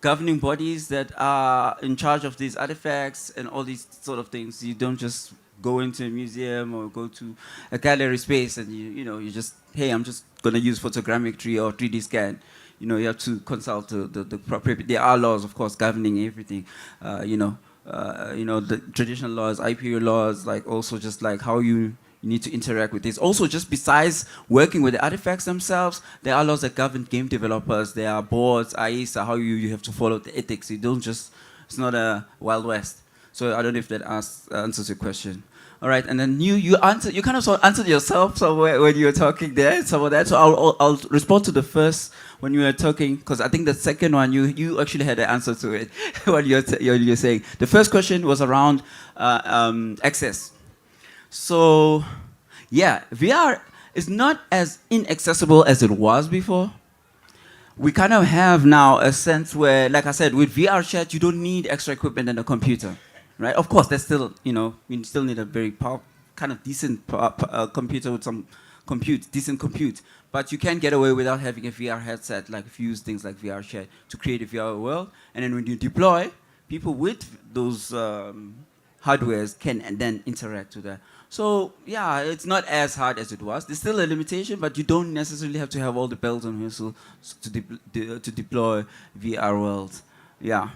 [SPEAKER 12] governing bodies that are in charge of these artifacts and all these sort of things. You don't just go into a museum or go to a gallery space and you just, hey, I'm just going to use photogrammetry or 3D scan. You have to consult the proper. There are laws, of course, governing everything. The traditional laws, IP laws, like also just like how you need to interact with this. Also, just besides working with the artifacts themselves, there are laws that govern game developers. There are boards, ISA, how you have to follow the ethics. You don't just, it's not a Wild West. So I don't know if that answers your question. All right, and then you kind of answered yourself somewhere when you were talking there, some of that. So I'll respond to the first when you were talking, because I think the second one you actually had an answer to it. What you're saying. The first question was around access. So yeah, VR is not as inaccessible as it was before. we kind of have now a sense where, like I said, with VR chat, you don't need extra equipment and a computer, right? Of course, there's still, you still need a very kind of decent computer with some decent compute. But you can get away without having a VR headset, like if you use things like VR chat to create a VR world. And then when you deploy, people with those hardwares can then interact with that. So yeah, it's not as hard as it was. There's still a limitation, but you don't necessarily have to have all the bells and whistles to deploy VR worlds. Yeah.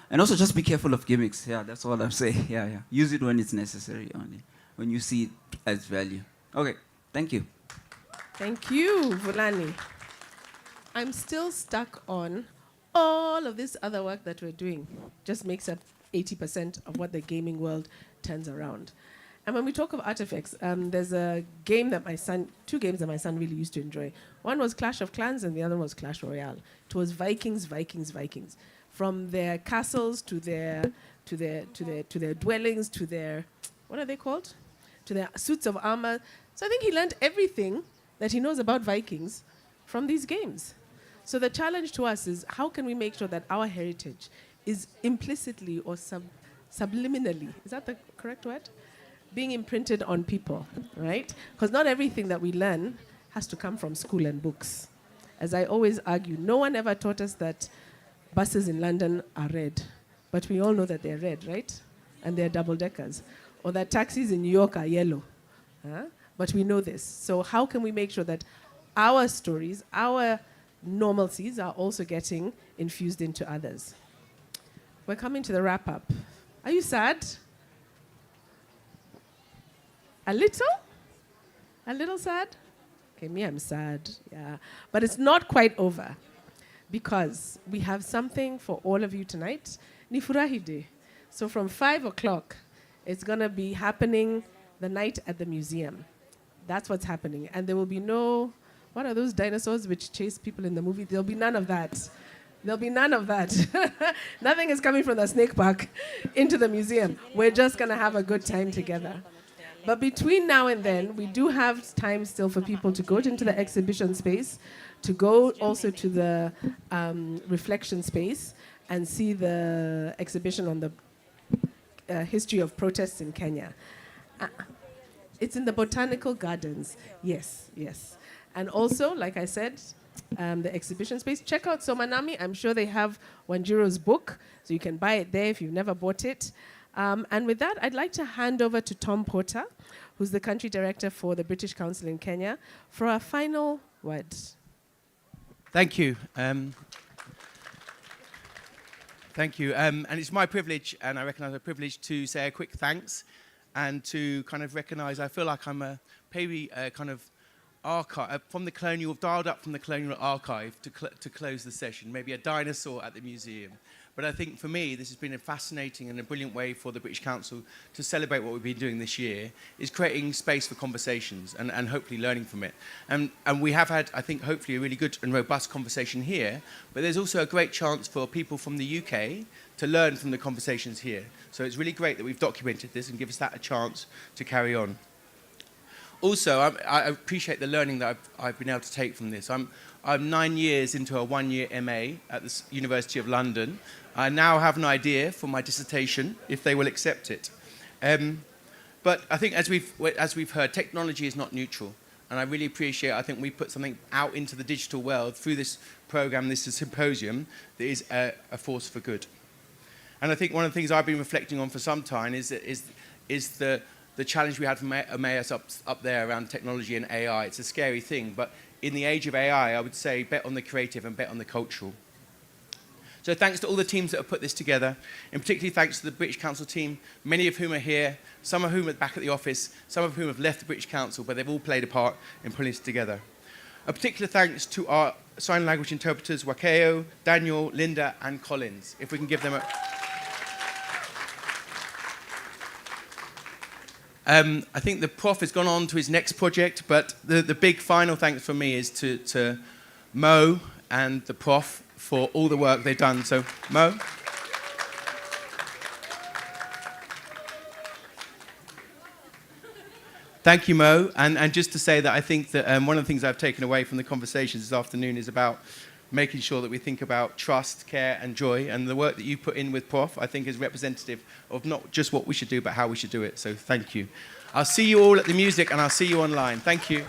[SPEAKER 12] And also just be careful of gimmicks. Yeah, that's all I'm saying. Yeah, yeah. Use it when it's necessary only, when you see it as value. Okay, thank you.
[SPEAKER 11] Thank you, Vulani. I'm still stuck on all of this other work that we're doing. Just makes up 80% of what the gaming world turns around. And when we talk of artifacts, there's a game that two games that my son really used to enjoy. One was Clash of Clans and the other was Clash Royale. It was Vikings. From their castles to their dwellings, to their, what are they called? To their suits of armor. So I think he learned everything that he knows about Vikings from these games. So the challenge to us is, how can we make sure that our heritage is implicitly or subliminally, is that the correct word? Being imprinted on people, right? Because not everything that we learn has to come from school and books. As I always argue, no one ever taught us that buses in London are red, but we all know that they're red, right? And they're double-deckers. Or that taxis in New York are yellow. But we know this. So how can we make sure that our stories, our normalcies are also getting infused into others? We're coming to the wrap-up. Are you sad? A little? A little sad? Okay, me, I'm sad, yeah. But it's not quite over, because we have something for all of you tonight. Ni furahi day. So from 5 o'clock, it's gonna be happening the night at the museum. That's what's happening. And there will be no, what are those dinosaurs which chase people in the movie? There'll be none of that. There'll be none of that. Nothing is coming from the snake park into the museum. We're just gonna have a good time together. But between now and then, we do have time still for people to go into the exhibition space, to go also to the reflection space and see the exhibition on the history of protests in Kenya. It's in the Botanical Gardens. Yes, yes. And also, like I said, the exhibition space. Check out Somanami. I'm sure they have Wanjiro's book, so you can buy it there if you've never bought it. And with that, I'd like to hand over to Tom Porter, who's the country director for the British Council in Kenya, for our final words.
[SPEAKER 15] Thank you. Thank you. And it's my privilege, and I recognise my privilege, to say a quick thanks and to kind of recognise, I feel like I'm a maybe kind of archive from the colonial, dialed up from the colonial archive to close the session, maybe a dinosaur at the museum. But I think for me, this has been a fascinating and a brilliant way for the British Council to celebrate what we've been doing this year, is creating space for conversations and hopefully learning from it. And we have had, I think, hopefully a really good and robust conversation here, but there's also a great chance for people from the UK to learn from the conversations here. So it's really great that we've documented this and give us that a chance to carry on. Also, I appreciate the learning that I've been able to take from this. I'm 9 years into a 1-year MA at the University of London. I now have an idea for my dissertation, if they will accept it. But I think as we've heard, technology is not neutral. And I really appreciate, I think we put something out into the digital world through this program, this Symposium, that is a force for good. And I think one of the things I've been reflecting on for some time is the challenge we had from Emmaus up there around technology and AI. It's a scary thing, but in the age of AI, I would say bet on the creative and bet on the cultural. So thanks to all the teams that have put this together, and particularly thanks to the British Council team, many of whom are here, some of whom are back at the office, some of whom have left the British Council, but they've all played a part in pulling this together. A particular thanks to our sign language interpreters, Wakeo, Daniel, Linda, and Collins. If we can give them a... I think the prof has gone on to his next project, but the big final thanks from me is to Mo and the prof for all the work they've done. So, Mo. Thank you, Mo. And just to say that I think that one of the things I've taken away from the conversations this afternoon is about making sure that we think about trust, care, and joy. And the work that you put in with Prof, I think, is representative of not just what we should do, but how we should do it. So thank you. I'll see you all at the music, and I'll see you online. Thank you.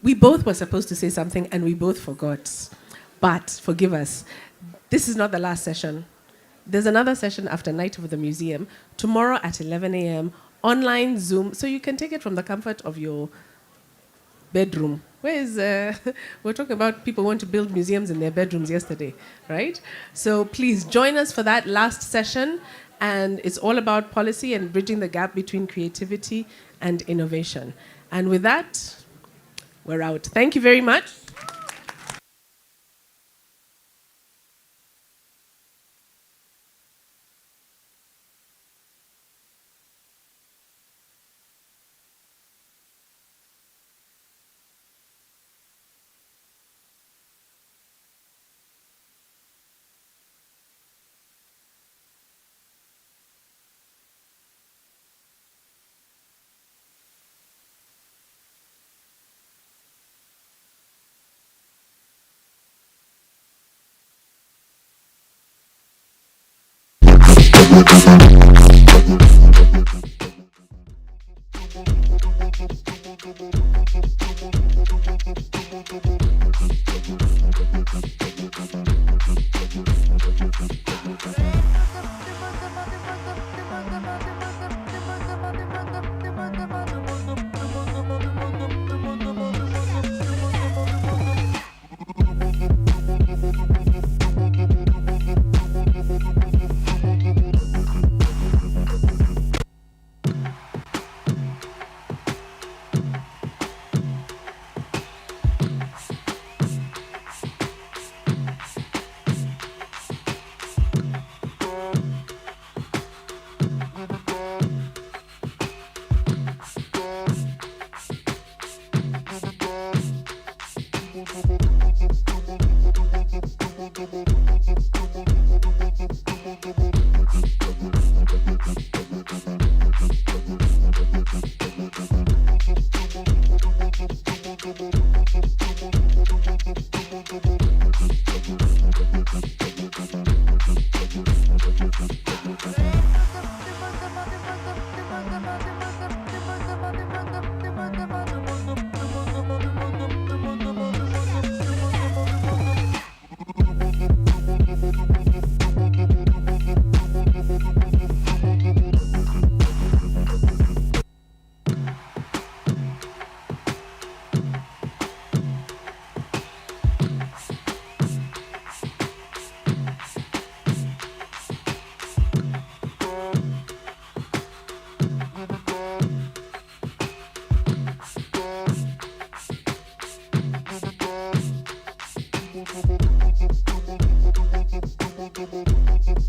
[SPEAKER 11] We both were supposed to say something, and we both forgot. But forgive us. This is not the last session. There's another session after Night of the Museum, tomorrow at 11 a.m., online Zoom, so you can take it from the comfort of your bedroom. We're talking about people want to build museums in their bedrooms yesterday, right? So please join us for that last session, and it's all about policy and bridging the gap between creativity and innovation. And with that, we're out. Thank you very much.
[SPEAKER 16] Thank you.